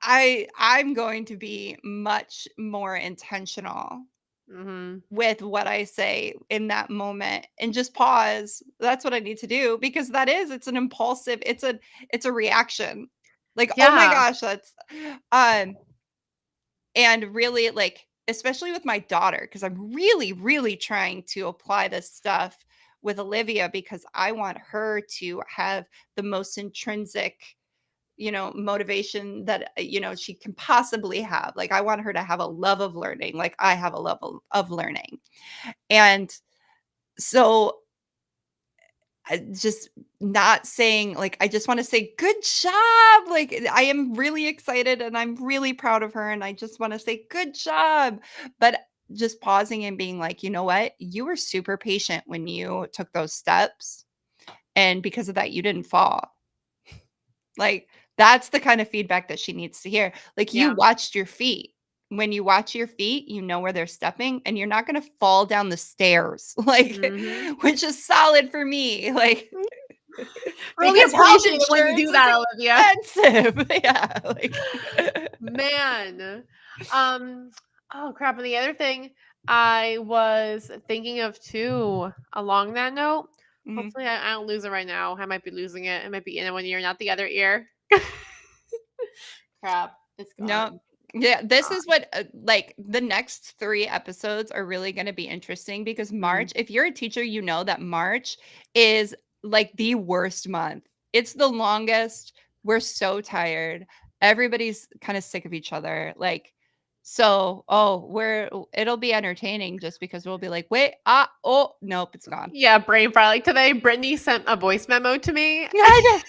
Speaker 2: I'm going to be much more intentional
Speaker 1: Mm-hmm.
Speaker 2: with what I say in that moment and just pause. That's what I need to do, because it's an impulsive, it's a reaction. Like, "Oh my
Speaker 1: Yeah.
Speaker 2: gosh, that's," um and really, like, especially with my daughter, because I'm really, really trying to apply this stuff with Olivia, because I want her to have the most intrinsic, motivation that, she can possibly have. Like, I want her to have a love of learning, like I have a love of learning. And so, I just not saying, like, I just want to say good job. Like, I am really excited and I'm really proud of her and I just want to say good job. But just pausing and being like, "You know what? You were super patient when you took those steps, and because of that you didn't fall." Like, that's the kind of feedback that she needs to hear. Like, you
Speaker 1: Yeah.
Speaker 2: watched your feet. When you watch your feet, you know where they're stepping, and you're not gonna fall down the stairs, like,
Speaker 1: Mm-hmm.
Speaker 2: which is solid for me, like,
Speaker 1: Really
Speaker 2: because health
Speaker 1: appreciate it when you
Speaker 2: insurance
Speaker 1: do
Speaker 2: is
Speaker 1: that, Olivia.
Speaker 2: expensive. Yeah, like
Speaker 1: Man. Um, oh crap. And the other thing I was thinking of too, along that note,
Speaker 2: Mhm.
Speaker 1: hopefully I don't lose it right now. I might be losing it. It might be in one ear, not the other ear. Crap. It's
Speaker 2: No.
Speaker 1: gone.
Speaker 2: Yeah, this
Speaker 1: Gone.
Speaker 2: is what, like, the next 3 episodes are really gonna be interesting, because
Speaker 1: Mm.
Speaker 2: March, if you're a teacher, you know that March is, like, the worst month. It's the longest. We're so tired. Everybody's kinda sick of each other, like, so, it'll be entertaining just because we'll be like, "Wait, oh, nope, it's gone."
Speaker 1: Yeah, brain fry. Like today, Brittany sent a voice memo to me
Speaker 2: I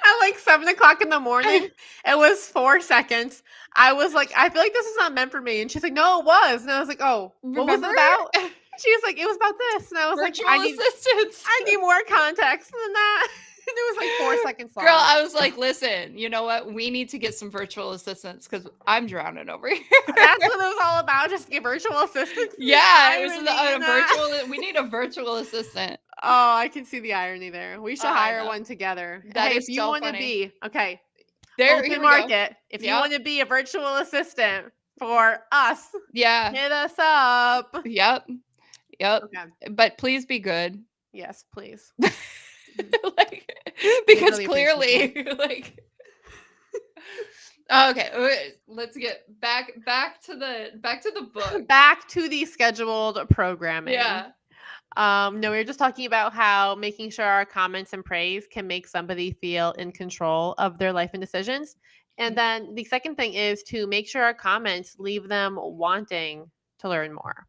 Speaker 1: at like 7 o'clock in the
Speaker 2: know.
Speaker 1: morning. It was 4 seconds. I was like, I feel like this is not meant for me. And she's like, no, it was. And I was like, oh, what was
Speaker 2: Remember?
Speaker 1: it about? She was like, it was about this. And I was like,
Speaker 2: Virtual assistants.
Speaker 1: I need more context than that. And it was like 4 seconds
Speaker 2: Girl,
Speaker 1: long.
Speaker 2: I was like, "Listen, you know what? We need to get some virtual assistants because I'm drowning over here."
Speaker 1: That's what it was all about. Just get virtual assistants. The
Speaker 2: Yeah, it was
Speaker 1: irony in
Speaker 2: a
Speaker 1: that.
Speaker 2: virtual we need a virtual assistant.
Speaker 1: Oh, I can see the irony there. We should
Speaker 2: I
Speaker 1: hire
Speaker 2: know.
Speaker 1: one together.
Speaker 2: That
Speaker 1: Hey, if
Speaker 2: is
Speaker 1: you
Speaker 2: so
Speaker 1: want to
Speaker 2: funny.
Speaker 1: be, okay,
Speaker 2: Here
Speaker 1: open
Speaker 2: we go.
Speaker 1: market. If you
Speaker 2: Yep.
Speaker 1: want to be a virtual assistant for us,
Speaker 2: Yeah.
Speaker 1: hit us up.
Speaker 2: Yep. Yep.
Speaker 1: Okay.
Speaker 2: But please be good.
Speaker 1: Yes, please.
Speaker 2: Like,
Speaker 1: We
Speaker 2: because
Speaker 1: really appreciate
Speaker 2: clearly, like, okay, let's get back to the book.
Speaker 1: Back to the scheduled programming.
Speaker 2: Yeah.
Speaker 1: No, we were just talking about how making sure our comments and praise can make somebody feel in control of their life and decisions. And then the second thing is to make sure our comments leave them wanting to learn more.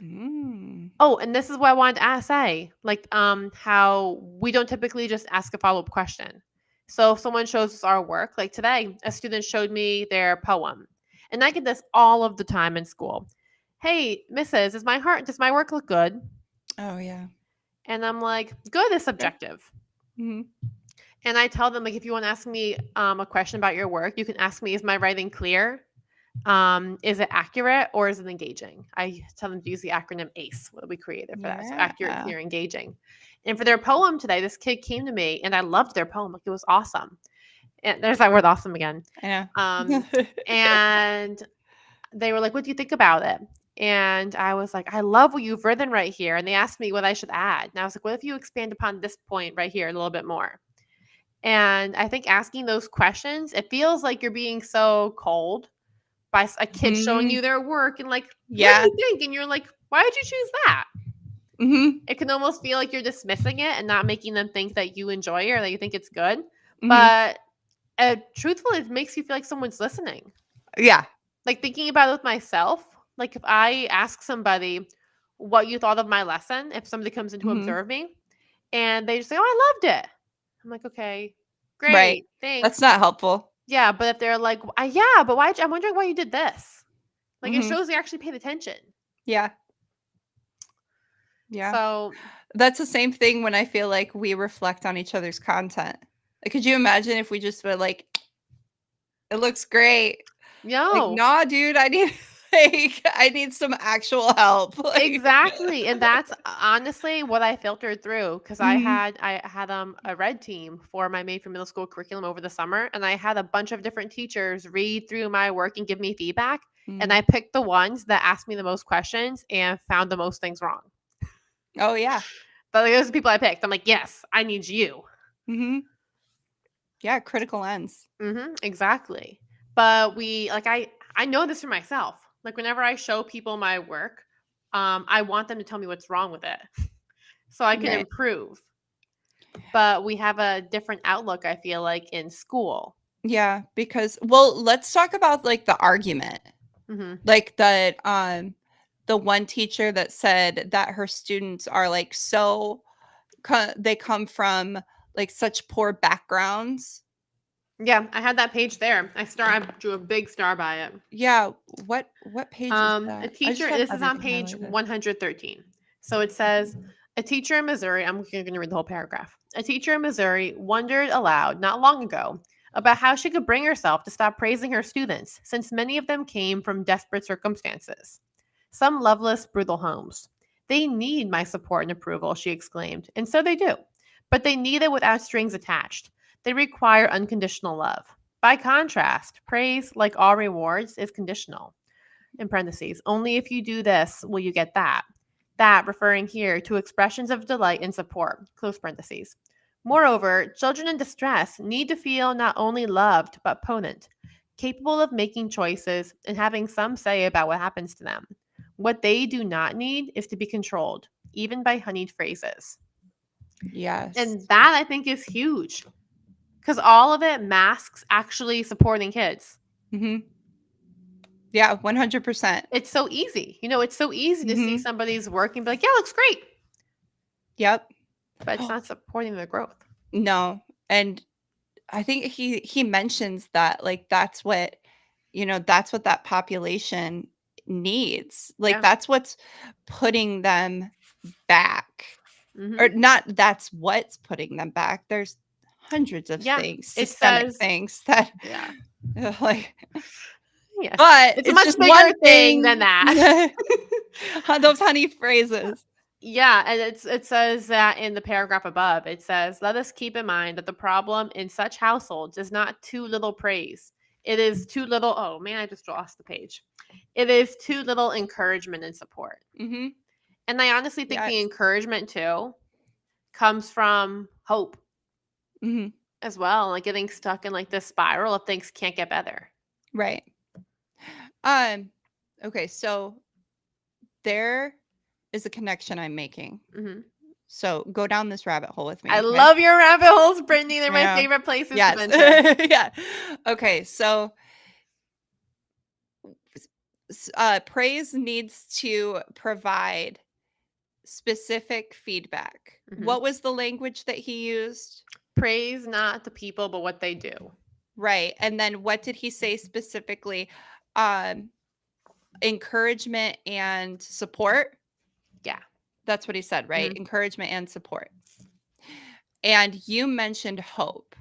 Speaker 2: Mm.
Speaker 1: Oh, and this is what I wanted to say, like, how we don't typically just ask a follow-up question. So if someone shows us our work, like today, a student showed me their poem, and I get this all of the time in school. Hey, Mrs., does my work look good?
Speaker 2: Oh, yeah.
Speaker 1: And I'm like, good is subjective.
Speaker 2: Hmm.
Speaker 1: And I tell them, like, if you want to ask me a question about your work, you can ask me, is my writing clear? Is it accurate or is it engaging? I tell them to use the acronym ACE, what we created for that. So accurate,
Speaker 2: Yeah.
Speaker 1: clear, engaging. And for their poem today, this kid came to me and I loved their poem. Like, it was awesome. And there's that word awesome again.
Speaker 2: Yeah.
Speaker 1: And they were like, what do you think about it? And I was like, I love what you've written right here. And they asked me what I should add. And I was like, what if you expand upon this point right here a little bit more? And I think asking those questions, it feels like you're being so cold by a kid showing
Speaker 2: Mhm.
Speaker 1: you their work and like, what do
Speaker 2: Yeah.
Speaker 1: you think? And you're like, why did you choose that?
Speaker 2: Mhm.
Speaker 1: It can almost feel like you're dismissing it and not making them think that you enjoy it or that you think it's good.
Speaker 2: Mhm.
Speaker 1: But truthfully, it makes you feel like someone's listening.
Speaker 2: Yeah.
Speaker 1: Like thinking about it with myself, like if I ask somebody what you thought of my lesson, if somebody comes in to
Speaker 2: Mhm.
Speaker 1: observe me and they just say, oh, I loved it. I'm like, okay,
Speaker 2: Right.
Speaker 1: great, thanks.
Speaker 2: That's not helpful.
Speaker 1: Yeah, but if they're like, yeah, but why? I'm wondering why you did this. Like it
Speaker 2: Mhm.
Speaker 1: shows they actually paid attention.
Speaker 2: Yeah. Yeah.
Speaker 1: So
Speaker 2: That's the same thing when I feel like we reflect on each other's content. Like, could you imagine if we just were like, "It looks great." Like,
Speaker 1: no,
Speaker 2: "Nah, dude, I need I need some actual help." Like
Speaker 1: exactly, and that's honestly what I filtered through because
Speaker 2: Mhm.
Speaker 1: I had a red team for my Made for Middle School curriculum over the summer, and I had a bunch of different teachers read through my work and give me feedback, and
Speaker 2: Mhm.
Speaker 1: I picked the ones that asked me the most questions and found the most things wrong.
Speaker 2: Oh, yeah.
Speaker 1: But like, those are the people I picked. I'm like, yes, I need you.
Speaker 2: Mhm. Yeah, critical lens.
Speaker 1: Exactly. But I know this for myself. Like whenever I show people my work, I want them to tell me what's wrong with it so I can
Speaker 2: Right.
Speaker 1: improve. But we have a different outlook, I feel like, in school.
Speaker 2: Yeah, because well, let's talk about, like, the argument.
Speaker 1: Hmm.
Speaker 2: Like, the one teacher that said that her students are, like, so they come from, like, such poor backgrounds.
Speaker 1: Yeah, I had that page there. I drew a big star by it.
Speaker 2: Yeah, what page is
Speaker 1: A
Speaker 2: that? I just
Speaker 1: teacher,
Speaker 2: have
Speaker 1: this is on
Speaker 2: everything
Speaker 1: page
Speaker 2: highlighted.
Speaker 1: 113. So it says, a teacher in Missouri, I'm going to read the whole paragraph. A teacher in Missouri wondered aloud not long ago about how she could bring herself to stop praising her students, since many of them came from desperate circumstances. Some loveless, brutal homes. They need my support and approval, she exclaimed, and so they do. But they need it without strings attached. They require unconditional love. By contrast, praise, like all rewards, is conditional in parentheses, only if you do this will you get that. That referring here to expressions of delight and support, close parentheses. Moreover, children in distress need to feel not only loved but potent, capable of making choices and having some say about what happens to them. What they do not need is to be controlled, even by honeyed phrases.
Speaker 2: Yes.
Speaker 1: And that I think is huge because all of it masks actually supporting kids.
Speaker 2: Mhm. Yeah, 100%.
Speaker 1: It's so easy. It's so easy to see
Speaker 2: Mhm.
Speaker 1: somebody's work and be like, yeah, looks great.
Speaker 2: Yep.
Speaker 1: But it's not supporting their growth.
Speaker 2: No, and I think he mentions that, like, that's what that population needs. Like,
Speaker 1: Yeah.
Speaker 2: that's what's putting them back. Or
Speaker 1: Mhm.
Speaker 2: not that's what's putting them back. There's hundreds of
Speaker 1: Yeah.
Speaker 2: things,
Speaker 1: It
Speaker 2: systemic
Speaker 1: says
Speaker 2: things that
Speaker 1: yeah.
Speaker 2: like
Speaker 1: Yes.
Speaker 2: but
Speaker 1: It's a
Speaker 2: it's
Speaker 1: much
Speaker 2: just
Speaker 1: bigger
Speaker 2: one
Speaker 1: thing than
Speaker 2: thing.
Speaker 1: that.
Speaker 2: Those honey phrases.
Speaker 1: Yeah, and it says that in the paragraph above. It says, "Let us keep in mind that the problem in such households is not too little praise. It is too little oh man, I just lost the page. It is too little encouragement and support."
Speaker 2: Mhm.
Speaker 1: And I honestly think the
Speaker 2: Yes.
Speaker 1: encouragement too comes from hope
Speaker 2: Mhm.
Speaker 1: as well, like getting stuck in like this spiral of things can't get better.
Speaker 2: Right. Um, okay, so there is a connection I'm making.
Speaker 1: Mhm.
Speaker 2: So go down this rabbit hole with
Speaker 1: I
Speaker 2: me, okay?
Speaker 1: love your rabbit holes, Brittany. They're my
Speaker 2: Yeah.
Speaker 1: favorite places to
Speaker 2: Yes.
Speaker 1: venture.
Speaker 2: Yeah. Okay, so praise needs to provide specific feedback.
Speaker 1: Mhm.
Speaker 2: What was the language that he used?
Speaker 1: Praise not the people, but what they do.
Speaker 2: Right. And then what did he say specifically? Um, encouragement and support.
Speaker 1: Yeah.
Speaker 2: That's what he said, right?
Speaker 1: Mhm.
Speaker 2: Encouragement and support. And you mentioned hope.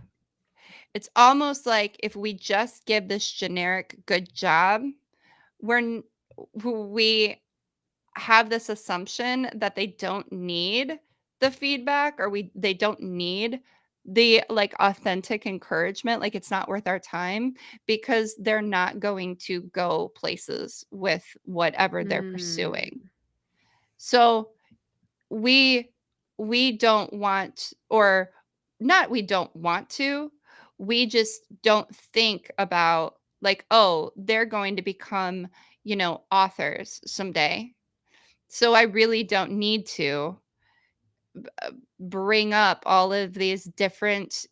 Speaker 2: It's almost like if we just give this generic good job, we're n- we have this assumption that they don't need the feedback, or they don't need the like authentic encouragement, like it's not worth our time because they're not going to go places with whatever they're pursuing.
Speaker 1: Mm.
Speaker 2: So we we don't want, or not we don't want to, we just don't think about like, oh, they're going to become, authors someday, so I really don't need to bring up all of these different,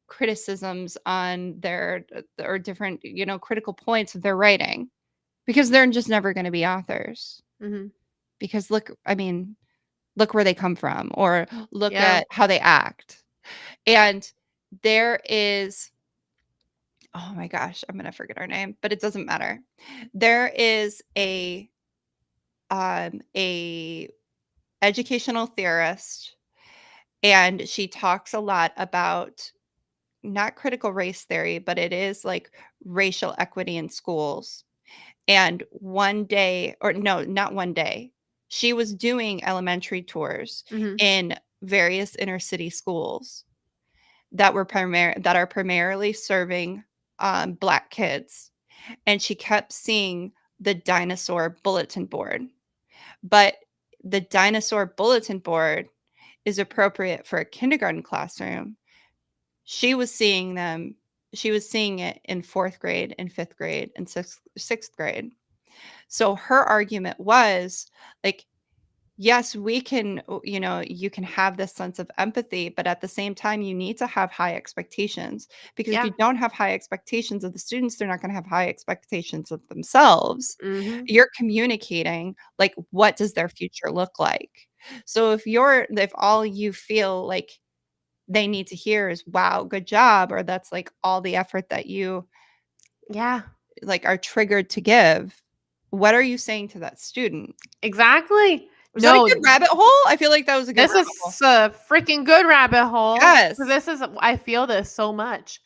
Speaker 2: criticisms on their or different, critical points of their writing, because they're just never going to be authors.
Speaker 1: Mhm.
Speaker 2: Because look where they come from, or look
Speaker 1: Yeah.
Speaker 2: at how they act. And there is, oh my gosh, I'm going to forget her name, but it doesn't matter. There is a educational theorist, and she talks a lot about not critical race theory, but it is like racial equity in schools. And one day, or no, not one day, she was doing elementary tours
Speaker 1: Mhm.
Speaker 2: in various inner city schools that are primarily serving Black kids, and she kept seeing the dinosaur bulletin board. But the dinosaur bulletin board is appropriate for a kindergarten classroom. She was seeing them. She was seeing it in fourth grade, and fifth grade, and sixth grade. So her argument was like, yes, we can, you can have this sense of empathy, but at the same time, you need to have high expectations, because if
Speaker 1: Yeah.
Speaker 2: you don't have high expectations of the students, they're not going to have high expectations of themselves.
Speaker 1: Mhm.
Speaker 2: You're communicating like, what does their future look like? So if all you feel like they need to hear is, wow, good job, or that's like all the effort that you
Speaker 1: Yeah.
Speaker 2: like are triggered to give, what are you saying to that student?
Speaker 1: Exactly.
Speaker 2: Was that a
Speaker 1: No,
Speaker 2: good rabbit hole? I feel like that was a good
Speaker 1: this is
Speaker 2: rabbit hole.
Speaker 1: a freaking good rabbit hole. 'Cause
Speaker 2: Yes.
Speaker 1: this is I feel this so much.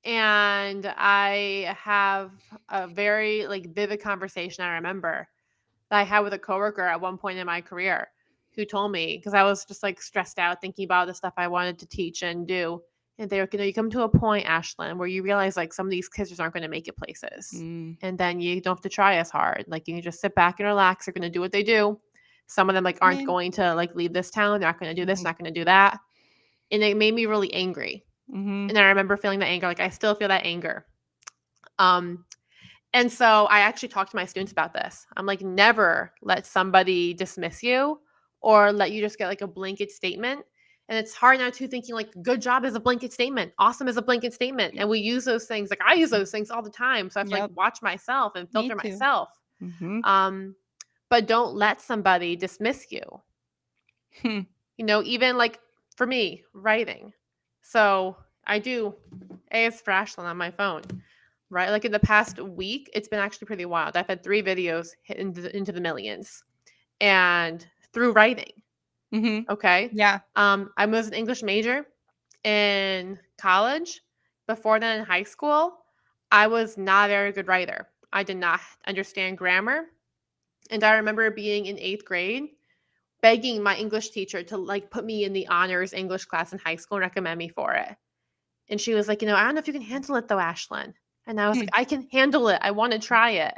Speaker 1: And I have a very, like, vivid conversation I remember that I had with a coworker at one point in my career, who told me, because I was just, like, stressed out thinking about the stuff I wanted to teach and do, and they were, you come to a point, Ashlyn, where you realize, like, some of these kids just aren't gonna make it places,
Speaker 2: Mm,
Speaker 1: and then you don't have to try as hard. Like, you can just sit back and relax. They're gonna do what they do. Some of them, like,
Speaker 2: I
Speaker 1: aren't
Speaker 2: mean,
Speaker 1: going to, like, leave this town. They're not gonna do this,
Speaker 2: mhm,
Speaker 1: not gonna do that, and it made me really angry,
Speaker 2: mhm,
Speaker 1: and I remember feeling that anger. Like, I still feel that anger. Um, and so I actually talked to my students about this. I'm like, never let somebody dismiss you or let you just get like a blanket statement. And it's hard now too, thinking like good job is a blanket statement. Awesome is a blanket statement.
Speaker 2: yep,
Speaker 1: And we use those things. Like I use those things all the time. So I have to like
Speaker 2: yep,
Speaker 1: watch myself and
Speaker 2: me
Speaker 1: filter
Speaker 2: too.
Speaker 1: myself.
Speaker 2: Mhm.
Speaker 1: Um, but don't let somebody dismiss you.
Speaker 2: Hmm.
Speaker 1: Even like for me, writing. So I do A is for Ashlyn on my phone. Right? Like in the past week, it's been actually pretty wild. I've had 3 videos hit into the millions, and through writing,
Speaker 2: Mhm.
Speaker 1: okay?
Speaker 2: Yeah.
Speaker 1: I was an English major in college. Before then in high school, I was not a very good writer. I did not understand grammar, and I remember being in 8th grade, begging my English teacher to, like, put me in the honors English class in high school and recommend me for it. And she was like, "I don't know if you can handle it though, Ashlyn." And I was
Speaker 2: Hmm.
Speaker 1: like, "I can handle it. I wanna try it."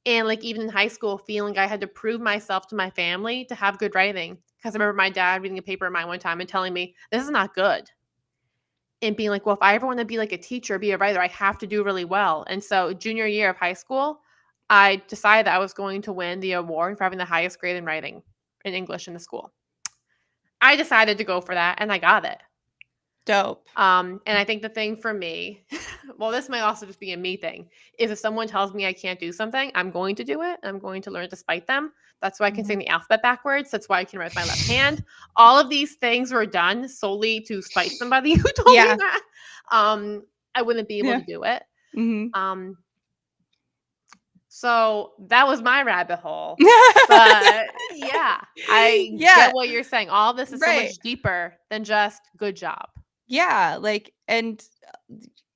Speaker 1: And, like, even in high school, feeling I had to prove myself to my family to have good writing, because I remember my dad reading a paper of mine one time and telling me, "This is not good." And being like, "Well, if I ever wanna be like a teacher, be a writer, I have to do really well." And so junior year of high school, I decided that I was going to win the award for having the highest grade in writing in English in the school. I decided to go for that, and I got it.
Speaker 2: Dope.
Speaker 1: And I think the thing for me, well, this might also just be a me thing, is if someone tells me I can't do something, I'm going to do it. I'm going to learn to spite them. That's why I can
Speaker 2: Mhm.
Speaker 1: sing the alphabet backwards. That's why I can write with my left hand. All of these things were done solely to spite somebody who told me
Speaker 2: Yeah.
Speaker 1: that. I wouldn't be able
Speaker 2: Yeah.
Speaker 1: to do it.
Speaker 2: Mhm.
Speaker 1: Um, so that was my rabbit hole. But yeah, I
Speaker 2: Yeah,
Speaker 1: get what you're saying. All this is so
Speaker 2: right.
Speaker 1: much deeper than just good job.
Speaker 2: Yeah, like, and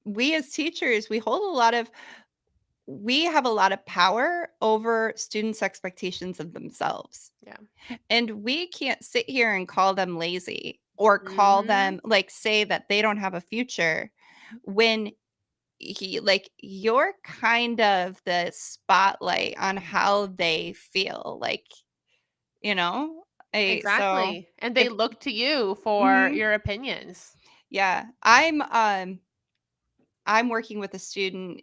Speaker 2: we as teachers, we have a lot of power over students' expectations of themselves.
Speaker 1: Yeah.
Speaker 2: And we can't sit here and call them lazy or call
Speaker 1: Mhm.
Speaker 2: them like say that they don't have a future when you're kind of the spotlight on how they feel, like, you know? So
Speaker 1: Exactly. And they
Speaker 2: if
Speaker 1: look to you for
Speaker 2: Mhm.
Speaker 1: your opinions.
Speaker 2: Yeah, I'm working with a student.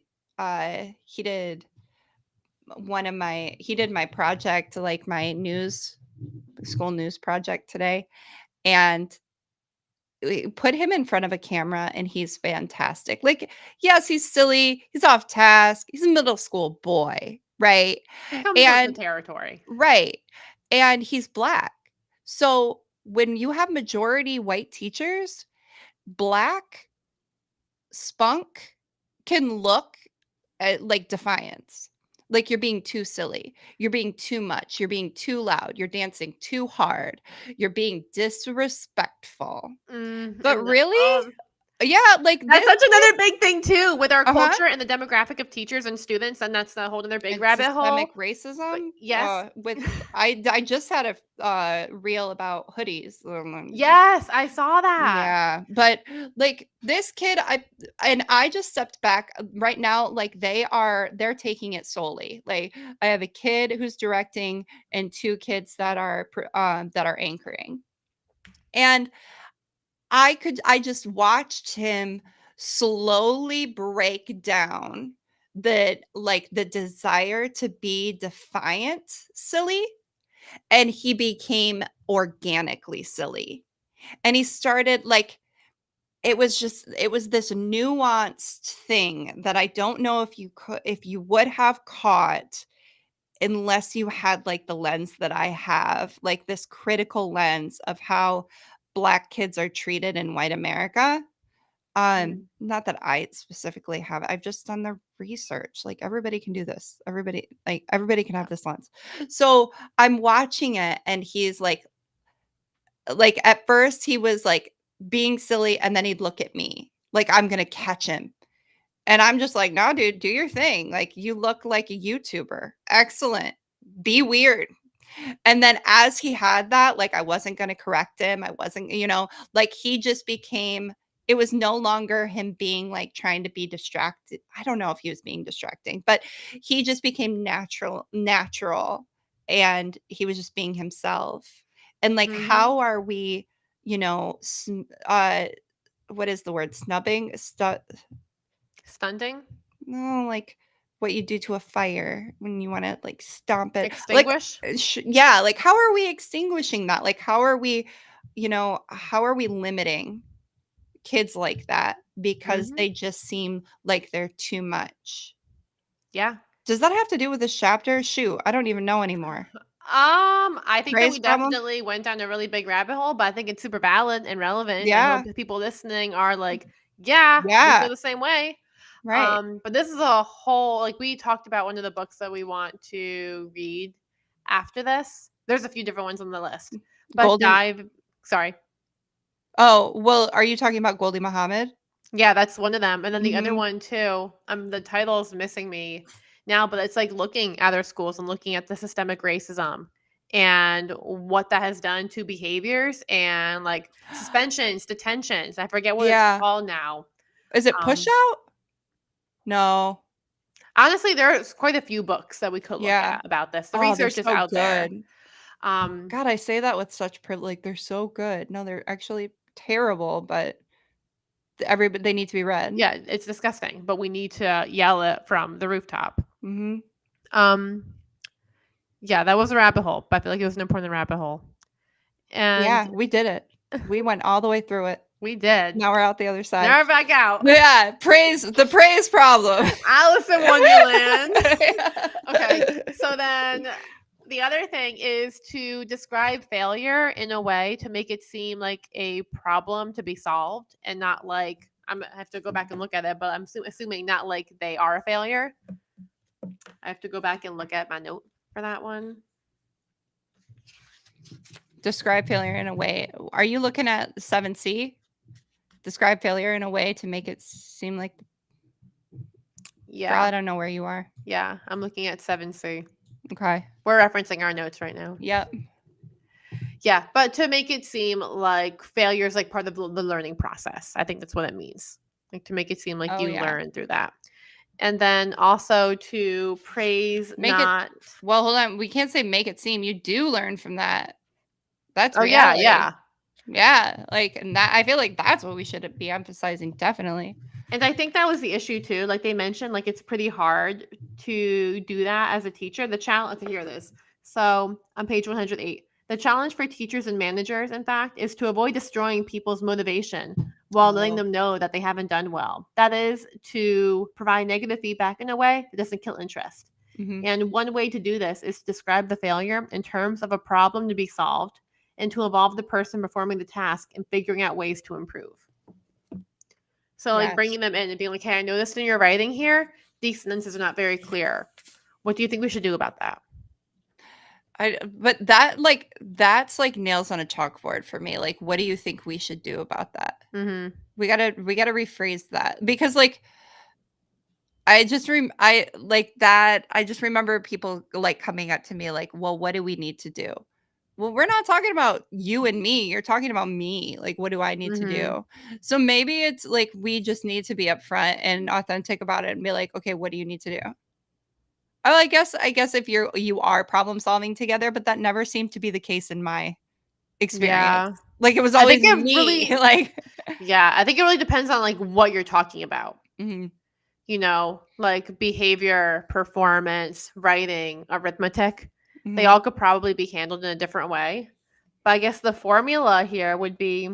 Speaker 2: He did he did my project, like my school news project today, and we put him in front of a camera and he's fantastic. Like, yes, he's silly, he's off task, he's a middle school boy, right?
Speaker 1: Comes with the
Speaker 2: And
Speaker 1: territory.
Speaker 2: right. And he's black. So when you have majority white teachers, black spunk can look like defiance. Like you're being too silly. You're being too much. You're being too loud. You're dancing too hard. You're being disrespectful. But
Speaker 1: And
Speaker 2: really? Yeah, like
Speaker 1: that's
Speaker 2: this
Speaker 1: such
Speaker 2: kid.
Speaker 1: another big thing too with our
Speaker 2: Uh-huh.
Speaker 1: culture and the demographic of teachers and students, and that's a whole other big
Speaker 2: And
Speaker 1: rabbit hole.
Speaker 2: systemic
Speaker 1: But
Speaker 2: racism.
Speaker 1: yes,
Speaker 2: With I just had a reel about hoodies.
Speaker 1: yes, I saw that.
Speaker 2: Yeah, but like this kid, I just stepped back right now. Like they're taking it solely. Like I have a kid who's directing and two kids that are anchoring, and I just watched him slowly break down the desire to be defiant silly, and he became organically silly. And he started like it was this nuanced thing that I don't know if you would have caught unless you had like the lens that I have, like this critical lens of how black kids are treated in white America.
Speaker 1: Mm.
Speaker 2: Not that I specifically have. I've just done the research. Like everybody can do this. Everybody can have this lens. So I'm watching it and he's like at first he was like being silly and then he'd look at me like I'm gonna catch him. And I'm just like, no, dude, do your thing. Like you look like a YouTuber. Excellent. Be weird. And then as he had that, like I wasn't gonna correct him. I wasn't, like he just became it was no longer him being like trying to be distracted. I don't know if he was being distracting, but he just became natural and he was just being himself. And like
Speaker 1: Mhm.
Speaker 2: how are we, what is the word? Snubbing?
Speaker 1: Stunting?
Speaker 2: No, like what you do to a fire when you wanna, like, stomp it. Like,
Speaker 1: Extinguish?
Speaker 2: yeah, like, how are we extinguishing that? Like, how are we limiting kids like that because
Speaker 1: Mhm.
Speaker 2: they just seem like they're too much?
Speaker 1: Yeah.
Speaker 2: Does that have to do with this chapter? Shoot, I don't even know anymore.
Speaker 1: I think that
Speaker 2: Praise
Speaker 1: we
Speaker 2: problem?
Speaker 1: definitely went down a really big rabbit hole, but I think it's super valid and relevant. I hope
Speaker 2: Yeah,
Speaker 1: the people listening are like, yeah, we feel
Speaker 2: yeah,
Speaker 1: the same way.
Speaker 2: right.
Speaker 1: But this is a whole like we talked about one of the books that we want to read after this. There's a few different ones on the list, but
Speaker 2: Golden
Speaker 1: dive. Sorry,
Speaker 2: Oh, well, are you talking about Goldie Muhammad?
Speaker 1: yeah, that's one of them, and then the other
Speaker 2: Mhm.
Speaker 1: one too. The title's missing me now, but it's like looking at our schools and looking at the systemic racism and what that has done to behaviors and like suspensions, detentions. I forget what it's
Speaker 2: Yeah.
Speaker 1: called now.
Speaker 2: Is it Push
Speaker 1: Um,
Speaker 2: Out? No.
Speaker 1: Honestly, there's quite a few books that we could look
Speaker 2: Yeah.
Speaker 1: at about this. The
Speaker 2: Oh, they're
Speaker 1: research is
Speaker 2: so
Speaker 1: out there.
Speaker 2: good.
Speaker 1: Um,
Speaker 2: God, I say that with such like, they're so good. No, they're actually terrible, but everybody they need to be read.
Speaker 1: yeah, it's disgusting, but we need to yell it from the rooftop.
Speaker 2: Mhm.
Speaker 1: Um, yeah, that was a rabbit hole, but I feel like it was an important rabbit hole. And
Speaker 2: Yeah, we did it. We went all the way through it.
Speaker 1: we did.
Speaker 2: Now we're out the other side.
Speaker 1: Now we're back out.
Speaker 2: Yeah, praise problem.
Speaker 1: Alice in Wonderland. Okay, so then the other thing is to describe failure in a way to make it seem like a problem to be solved and not like I have to go back and look at it, but I'm assuming not like they are a failure. I have to go back and look at my note for that one.
Speaker 2: Describe failure in a way. Are you looking at 7C? Describe failure in a way to make it seem like, girl,
Speaker 1: Yeah.
Speaker 2: I don't know where you are.
Speaker 1: Yeah. I'm looking at 7C.
Speaker 2: Okay.
Speaker 1: We're referencing our notes right now.
Speaker 2: Yep.
Speaker 1: Yeah. But to make it seem like failure is like part of the learning process. I think that's what it means. Like to make it seem like
Speaker 2: Oh,
Speaker 1: you
Speaker 2: yeah.
Speaker 1: learn through that. And then also to praise
Speaker 2: Make it-
Speaker 1: not.
Speaker 2: Well, hold on. We can't say make it seem. You do learn from that. That's
Speaker 1: Oh, yeah.
Speaker 2: reality.
Speaker 1: Yeah.
Speaker 2: Yeah. Like, and that, I feel like that's what we should be emphasizing. Definitely.
Speaker 1: And I think that was the issue too. Like they mentioned, like it's pretty hard to do that as a teacher. The challenge, okay, here it is. So on page 108, the challenge for teachers and managers, in fact, is to avoid destroying people's motivation while letting
Speaker 2: Oh.
Speaker 1: them know that they haven't done well. That is to provide negative feedback in a way that doesn't kill interest.
Speaker 2: Mhm.
Speaker 1: And one way to do this is to describe the failure in terms of a problem to be solved and to involve the person performing the task in figuring out ways to improve. So, like
Speaker 2: Yes.
Speaker 1: bringing them in and being like, hey, I noticed in your writing here, these sentences are not very clear. What do you think we should do about that?
Speaker 2: But that's like nails on a chalkboard for me. Like, what do you think we should do about that?
Speaker 1: Mm-hmm.
Speaker 2: We gotta rephrase that because like I just remember people like coming up to me like, well, what do we need to do? Well, we're not talking about you and me. You're talking about me. Like, what do I need to do? So maybe it's like we just need to be upfront and authentic about it and be like, okay, what do you need to do? Oh, I guess if you are problem solving together, but that never seemed to be the case in my experience.
Speaker 1: Yeah.
Speaker 2: Like it was
Speaker 1: I
Speaker 2: always
Speaker 1: think it
Speaker 2: me.
Speaker 1: really-
Speaker 2: like
Speaker 1: Yeah. I think it really depends on like what you're talking about.
Speaker 2: Mhm.
Speaker 1: You know, like behavior, performance, writing, arithmetic. They
Speaker 2: Mhm.
Speaker 1: all could probably be handled in a different way. But I guess the formula here would be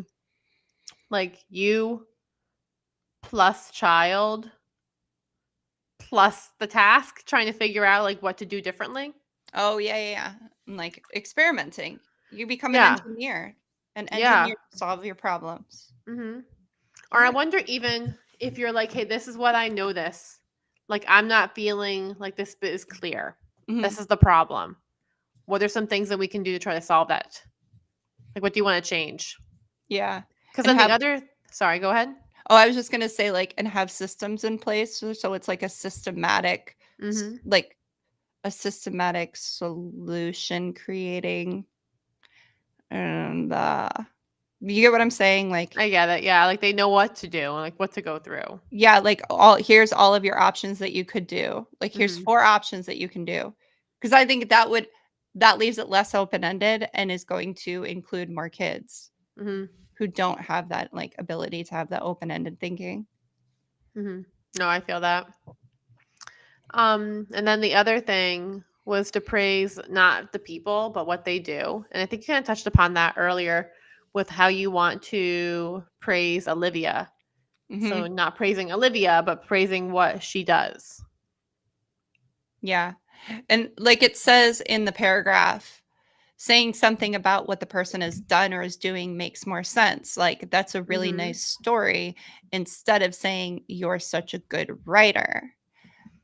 Speaker 1: like you plus child plus the task, trying to figure out like what to do differently.
Speaker 2: Oh yeah. And, like experimenting. You become
Speaker 1: Yeah.
Speaker 2: an engineer. An
Speaker 1: Yeah.
Speaker 2: engineer to solve your problems.
Speaker 1: Mm-hmm. Or I wonder even if you're like, hey, this is what I know this. Like, I'm not feeling like this bit is clear.
Speaker 2: Mhm.
Speaker 1: This is the problem. What are some things that we can do to try to solve that? Like, what do you want to change?
Speaker 2: Yeah.
Speaker 1: Because
Speaker 2: And
Speaker 1: then
Speaker 2: have-
Speaker 1: the other, sorry, go ahead.
Speaker 2: Oh, I was just gonna say like and have systems in place so it's like a systematic
Speaker 1: Mm-hmm.
Speaker 2: like a systematic solution creating and you get what I'm saying? Like
Speaker 1: I get it. Yeah. Like, they know what to do and like what to go through.
Speaker 2: yeah, like here's all of your options that you could do. Like here's
Speaker 1: Mhm.
Speaker 2: 4 options that you can do. Because I think that leaves it less open-ended and is going to include more kids
Speaker 1: Mm-hmm.
Speaker 2: who don't have that like ability to have that open-ended thinking.
Speaker 1: Mm-hmm. No, I feel that. And then the other thing was to praise not the people, but what they do. And I think you kind of touched upon that earlier with how you want to praise Olivia.
Speaker 2: Mhm.
Speaker 1: So not praising Olivia, but praising what she does.
Speaker 2: Yeah. And like it says in the paragraph, saying something about what the person has done or is doing makes more sense. Like that's a really
Speaker 1: Mhm.
Speaker 2: nice story instead of saying you're such a good writer.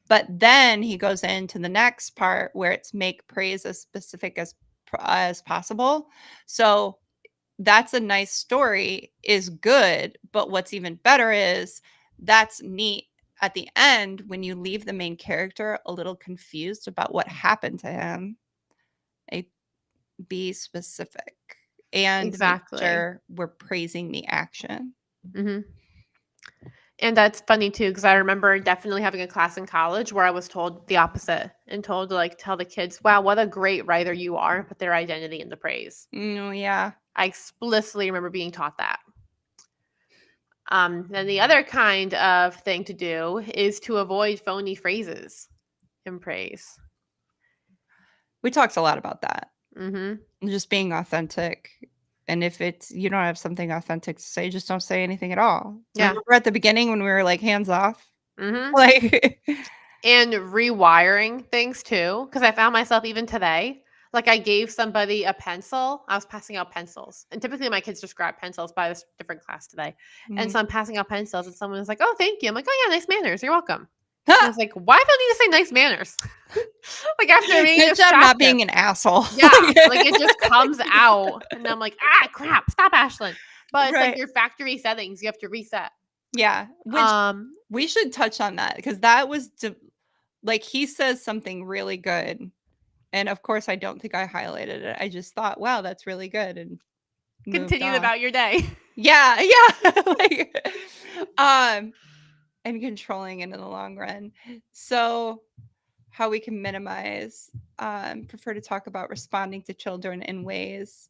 Speaker 2: But then he goes into the next part where it's make praise as specific as possible. So that's a nice story is good, but what's even better is that's neat at the end when you leave the main character a little confused about what happened to him. Be specific and
Speaker 1: Exactly.
Speaker 2: make sure we're praising the action.
Speaker 1: Mm-hmm. And that's funny too, because I remember definitely having a class in college where I was told the opposite and told to like tell the kids, wow, what a great writer you are, and put their identity in the praise.
Speaker 2: Yeah.
Speaker 1: I explicitly remember being taught that. Then the other kind of thing to do is to avoid phony phrases in praise.
Speaker 2: We talked a lot about that.
Speaker 1: Mm-hmm.
Speaker 2: Just being authentic. And if it's you don't have something authentic to say, just don't say anything at all.
Speaker 1: Yeah.
Speaker 2: Remember at the beginning when we were like hands off?
Speaker 1: Mm-hmm.
Speaker 2: Like
Speaker 1: And rewiring things too, because I found myself even today, like I gave somebody a pencil. I was passing out pencils, and typically my kids just grab pencils by this different class today. And so I'm passing out pencils, and someone was like, "Oh, thank you." I'm like, "Oh yeah, nice manners. You're welcome." I was like, why do I need to say nice manners? Like after reading
Speaker 2: Good
Speaker 1: this
Speaker 2: job
Speaker 1: chapter.
Speaker 2: not being an asshole.
Speaker 1: Yeah, like it just comes out, and I'm like, crap, stop, Ashlyn. But it's like
Speaker 2: Right.
Speaker 1: your factory settings, you have to reset.
Speaker 2: Yeah, which we should touch on that because that was like he says something really good, and of course I don't think I highlighted it. I just thought, wow, that's really good, and moved
Speaker 1: continue
Speaker 2: on.
Speaker 1: about your day.
Speaker 2: Yeah, like, and controlling it in the long run. So, how we can minimize, prefer to talk about responding to children in ways.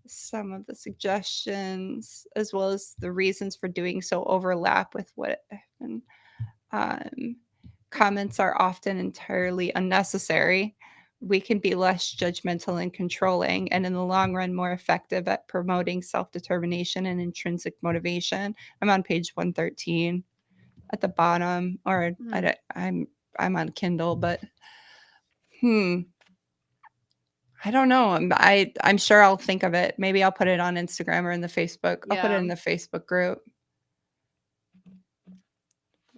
Speaker 2: Some of the suggestions, as well as the reasons for doing so, overlap with what comments are often entirely unnecessary. We can be less judgmental and controlling, and in the long run, more effective at promoting self-determination and intrinsic motivation. I'm on page 113 at the bottom, or I'm on Kindle, but I don't know. I'm sure I'll think of it. Maybe I'll put it on Instagram or in the Facebook. I'll put it in the Facebook group.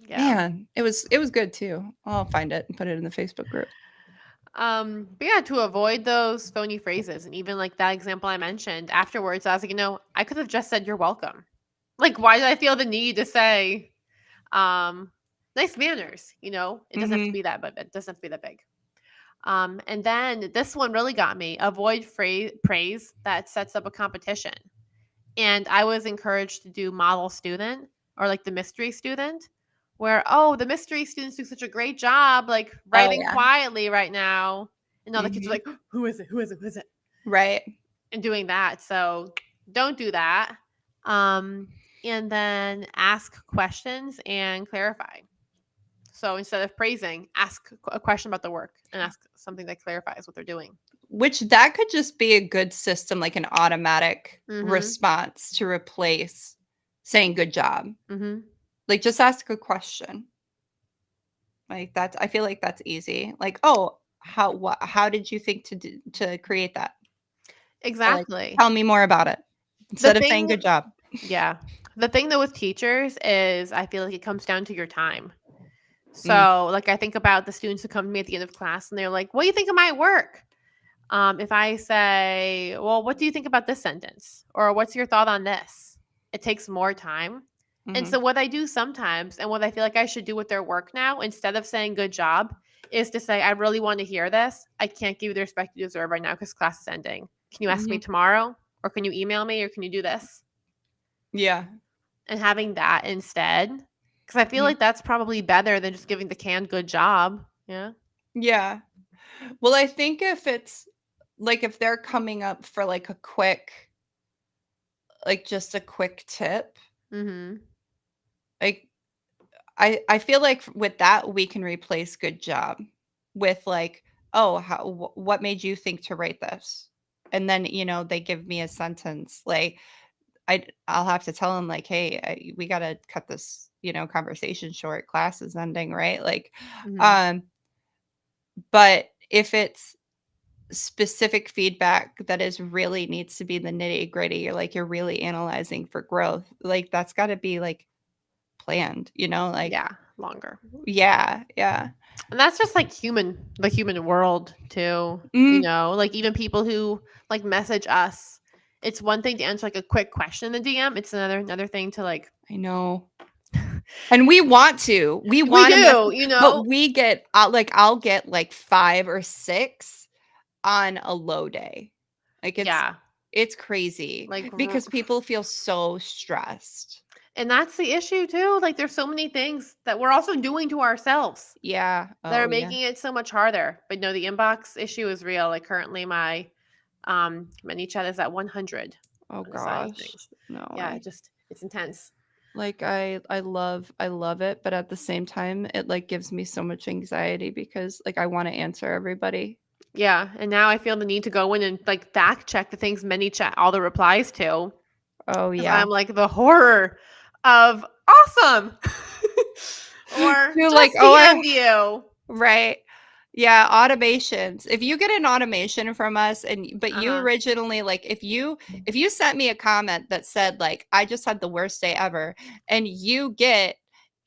Speaker 1: Yeah.
Speaker 2: Man, it was good too. I'll find it and put it in the Facebook group.
Speaker 1: But yeah, to avoid those phony phrases, and even like that example I mentioned afterwards, I was like, I could have just said you're welcome. Like, why did I feel the need to say nice manners? It doesn't have to be that, but it doesn't have to be that big. And then this one really got me. Avoid praise that sets up a competition. And I was encouraged to do model student or like the mystery student, where, the mystery students do such a great job, like writing quietly right now. And all the kids are like, who is it? Who is it? Who is it?
Speaker 2: Right.
Speaker 1: And doing that. So don't do that. And then ask questions and clarify. So instead of praising, ask a question about the work and ask something that clarifies what they're doing.
Speaker 2: Which that could just be a good system, like an automatic response to replace saying good job. Like just ask a question. Like that's, I feel like that's easy. Like, how did you think to create that?
Speaker 1: Exactly.
Speaker 2: Like, tell me more about it instead of saying good job.
Speaker 1: Yeah. The thing though with teachers is I feel like it comes down to your time. So like I think about the students who come to me at the end of class and they're like, what do you think of my work? If I say, well, what do you think about this sentence? Or what's your thought on this? It takes more time. And so what I do sometimes and what I feel like I should do with their work now, instead of saying good job, is to say, I really want to hear this. I can't give you the respect you deserve right now because class is ending. Can you ask me tomorrow? Or can you email me? Or can you do this?
Speaker 2: Yeah.
Speaker 1: And having that instead, because I feel like that's probably better than just giving the canned good job. Yeah.
Speaker 2: Yeah. Well, I think if it's like if they're coming up for like a quick, like just a quick tip, like I feel like with that we can replace good job with like, what made you think to write this? And then they give me a sentence like I'll have to tell them like, hey, we got to cut this conversation short. Class is ending, right? Like, but if it's specific feedback that is really needs to be the nitty gritty, like you're really analyzing for growth, like that's got to be like planned, like
Speaker 1: longer.
Speaker 2: Yeah.
Speaker 1: And that's just like the human world too. Like even people who like message us, it's one thing to answer like a quick question in the DM. It's another thing to like.
Speaker 2: I know. And we want to. We do, but we get like I'll get like 5 or 6 on a low day. Like it's crazy. Like because people feel so stressed.
Speaker 1: And that's the issue too. Like there's so many things that we're also doing to ourselves.
Speaker 2: Yeah.
Speaker 1: That are making it so much harder. But no, the inbox issue is real. Like currently my ManyChat is at 100.
Speaker 2: Oh gosh. No.
Speaker 1: Yeah, it's intense.
Speaker 2: Like I love it, but at the same time it like gives me so much anxiety because like I want to answer everybody.
Speaker 1: Yeah, and now I feel the need to go in and like fact check the things ManyChat all the replies to.
Speaker 2: Oh yeah.
Speaker 1: I'm like the horror of awesome. Or
Speaker 2: you're
Speaker 1: just
Speaker 2: like,
Speaker 1: you.
Speaker 2: Right. Yeah, automations. If you get an automation from us but you originally like if you sent me a comment that said like I just had the worst day ever and you get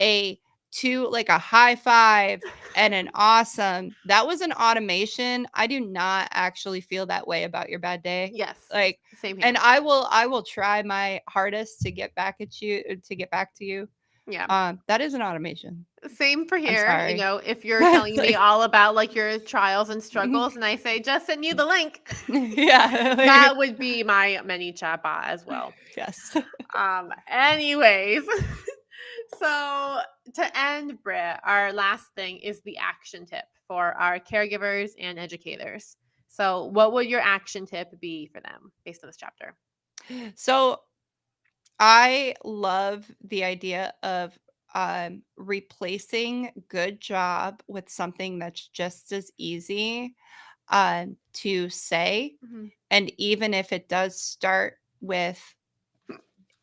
Speaker 2: a to like a high five and an awesome. That was an automation. I do not actually feel that way about your bad day.
Speaker 1: Yes.
Speaker 2: Like,
Speaker 1: Same here.
Speaker 2: and I will try my hardest to get back at you, to get back to you.
Speaker 1: Yeah.
Speaker 2: That is an automation.
Speaker 1: Same for
Speaker 2: I'm
Speaker 1: here. You
Speaker 2: sorry.
Speaker 1: know, if you're telling me
Speaker 2: Like,
Speaker 1: all about like your trials and struggles and I say, just send you the link,
Speaker 2: yeah.
Speaker 1: that would be my many chat bot as well.
Speaker 2: Yes.
Speaker 1: Anyways, so to end, Britt, our last thing is the action tip for our caregivers and educators. So, what would your action tip be for them based on this chapter?
Speaker 2: So I love the idea of replacing good job with something that's just as easy to say.
Speaker 1: Mhm.
Speaker 2: And even if it does start with,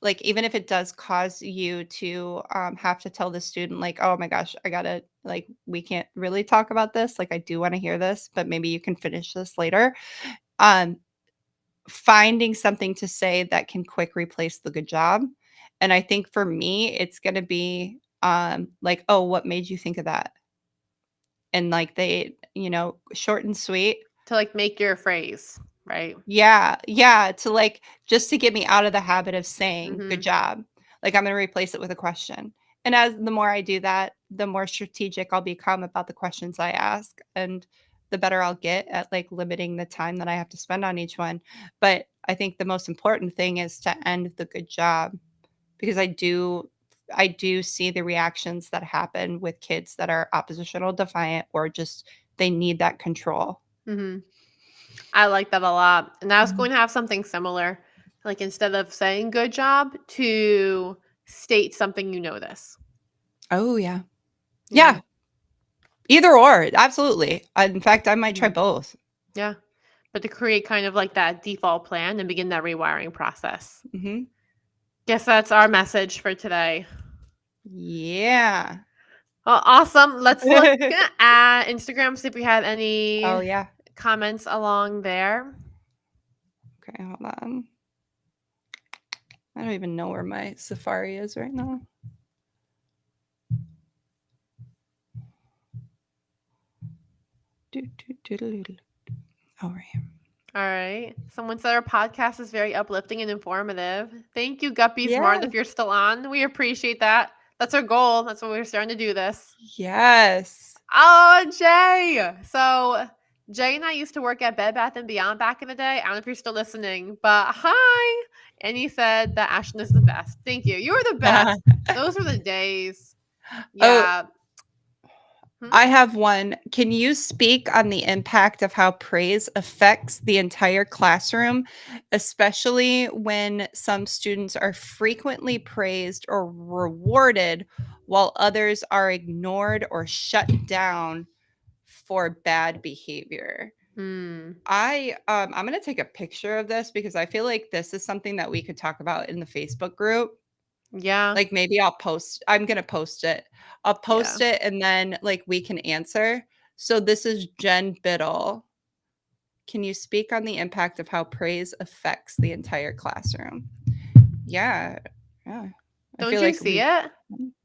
Speaker 2: like, even if it does cause you to have to tell the student, like, oh my gosh, I gotta, like, we can't really talk about this. Like, I do want to hear this, but maybe you can finish this later. Um, Finding something to say that can quick replace the good job. And I think for me, it's going to be like, oh, what made you think of that? And like they, short and sweet.
Speaker 1: To like make your phrase, right?
Speaker 2: Yeah. Yeah. To like, just to get me out of the habit of saying good
Speaker 1: Hmm.
Speaker 2: job. Like I'm going to replace it with a question. And as the more I do that, the more strategic I'll become about the questions I ask. And the better I'll get at like limiting the time that I have to spend on each one. But I think the most important thing is to end the good job, because I do see the reactions that happen with kids that are oppositional defiant, or just they need that control.
Speaker 1: Hmm. I like that a lot. And I was
Speaker 2: Mhm.
Speaker 1: going to have something similar. Like instead of saying good job, to state something you notice.
Speaker 2: Oh yeah.
Speaker 1: Yeah.
Speaker 2: Yeah. Either or, absolutely. In fact, I might try
Speaker 1: Mhm.
Speaker 2: both.
Speaker 1: Yeah. But to create kind of like that default plan and begin that rewiring process.
Speaker 2: Mhm.
Speaker 1: Guess that's our message for today.
Speaker 2: Yeah.
Speaker 1: Well, awesome. Let's look at Instagram, see if we have any
Speaker 2: Oh, yeah.
Speaker 1: comments along there.
Speaker 2: Okay, hold on. I don't even know where my Safari is right now. Oh, right here.
Speaker 1: All right. Someone said our podcast is very uplifting and informative. Thank you, Guppy Smart,
Speaker 2: Yeah.
Speaker 1: if you're still on. We appreciate that. That's our goal. That's why we're starting to do this.
Speaker 2: Yes.
Speaker 1: Oh, Jay. So Jay and I used to work at Bed Bath & Beyond back in the day. I don't know if you're still listening, but hi. And he said that Ashton is the best. Thank you. You were the best. Those were the days.
Speaker 2: Oh,
Speaker 1: Yeah. Hmm?
Speaker 2: I have one. Can you speak on the impact of how praise affects the entire classroom, especially when some students are frequently praised or rewarded while others are ignored or shut down for bad behavior?
Speaker 1: Hmm.
Speaker 2: I'm going to take a picture of this because I feel like this is something that we could talk about in the Facebook group.
Speaker 1: Yeah.
Speaker 2: Like maybe I'm going to post it. I'll
Speaker 1: Yeah.
Speaker 2: post it and then like we can answer. So this is Jen Biddle. Can you speak on the impact of how praise affects the entire classroom? Yeah. Yeah. I
Speaker 1: Don't
Speaker 2: feel
Speaker 1: you
Speaker 2: like
Speaker 1: see it?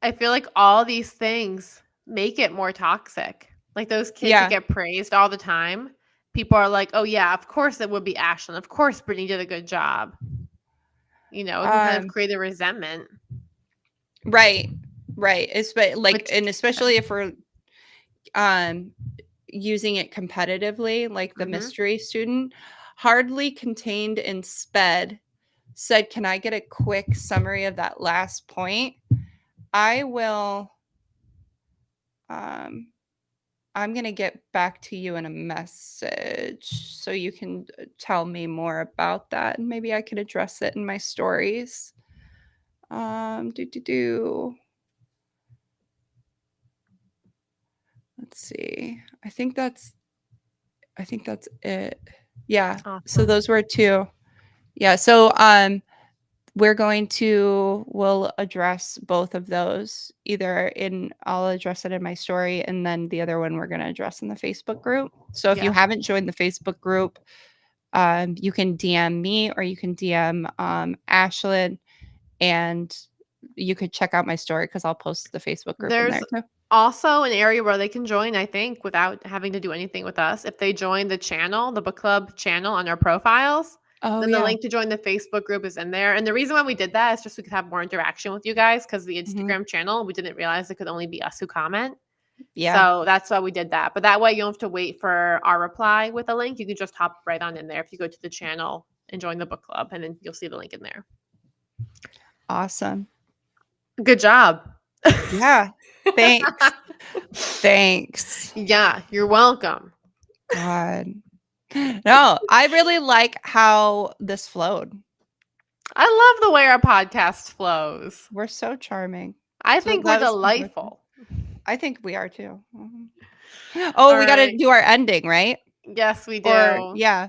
Speaker 1: I feel like all these things make it more toxic. Like those kids that
Speaker 2: yeah.
Speaker 1: get praised all the time, people are like, "Oh yeah, of course it would be Ashlyn. Of course Brittany did a good job." You know, it can kind of
Speaker 2: Um
Speaker 1: create a resentment.
Speaker 2: right. Right.
Speaker 1: Which
Speaker 2: And especially if we're um using it competitively, like the
Speaker 1: Mhm.
Speaker 2: mystery student, hardly contained in sped, said, can I get a quick summary of that last point? I will um I'm going to get back to you in a message so you can tell me more about that, and maybe I could address it in my stories. Do. Let's see. I think that's it. Yeah. So
Speaker 1: Awesome.
Speaker 2: those were two. Yeah. So we'll address both of those. I'll address it in my story, and then the other one we're going to address in the Facebook group. So if you
Speaker 1: Yeah.
Speaker 2: haven't joined the Facebook group, you can DM me or you can DM Ashlyn, and you could check out my story because I'll post the Facebook group in
Speaker 1: There's
Speaker 2: there too.
Speaker 1: also an area where they can join, I think, without having to do anything with us. If they join the channel, the book club channel on our profiles,
Speaker 2: Oh
Speaker 1: then the
Speaker 2: yeah.
Speaker 1: link to join the Facebook group is in there. And the reason why we did that is just so we could have more interaction with you guys, because the Instagram channel, we didn't realize it could only be us who comment.
Speaker 2: Yeah.
Speaker 1: So that's why we did that. But that way you don't have to wait for our reply with a link. You can just hop right on in there if you go to the channel and join the book club, and then you'll see the link in there.
Speaker 2: Awesome.
Speaker 1: Good job.
Speaker 2: Yeah. Thanks. Thanks.
Speaker 1: Yeah, you're welcome.
Speaker 2: God. No, I really like how this flowed.
Speaker 1: I love the way our podcast flows.
Speaker 2: We're so charming.
Speaker 1: I
Speaker 2: So
Speaker 1: think we're
Speaker 2: that was
Speaker 1: delightful.
Speaker 2: I think we are too. Oh, we got to
Speaker 1: right.
Speaker 2: do our ending, right?
Speaker 1: Yes, we do.
Speaker 2: Or yeah.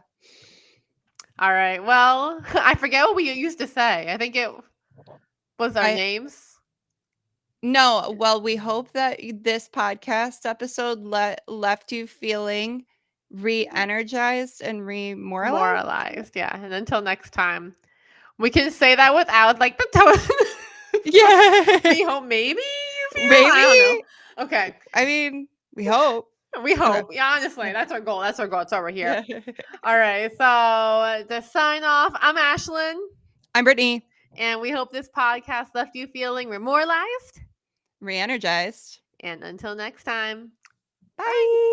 Speaker 1: All right. Well, I forget what we used to say. I think it was our names.
Speaker 2: No, well, we hope that this podcast episode left you feeling re-energized and remoralized.
Speaker 1: Moralized, yeah. And until next time, we can say that without like the tone.
Speaker 2: Yeah.
Speaker 1: We hope maybe you feel.
Speaker 2: Maybe.
Speaker 1: I don't know. Okay.
Speaker 2: I mean, we hope.
Speaker 1: We hope. Yeah, honestly, that's our goal. That's our goal. It's over here. All right. So to sign off, I'm Ashlyn.
Speaker 2: I'm Brittany.
Speaker 1: And we hope this podcast left you feeling remoralized,
Speaker 2: Re-energized.
Speaker 1: and until next time.
Speaker 2: Bye.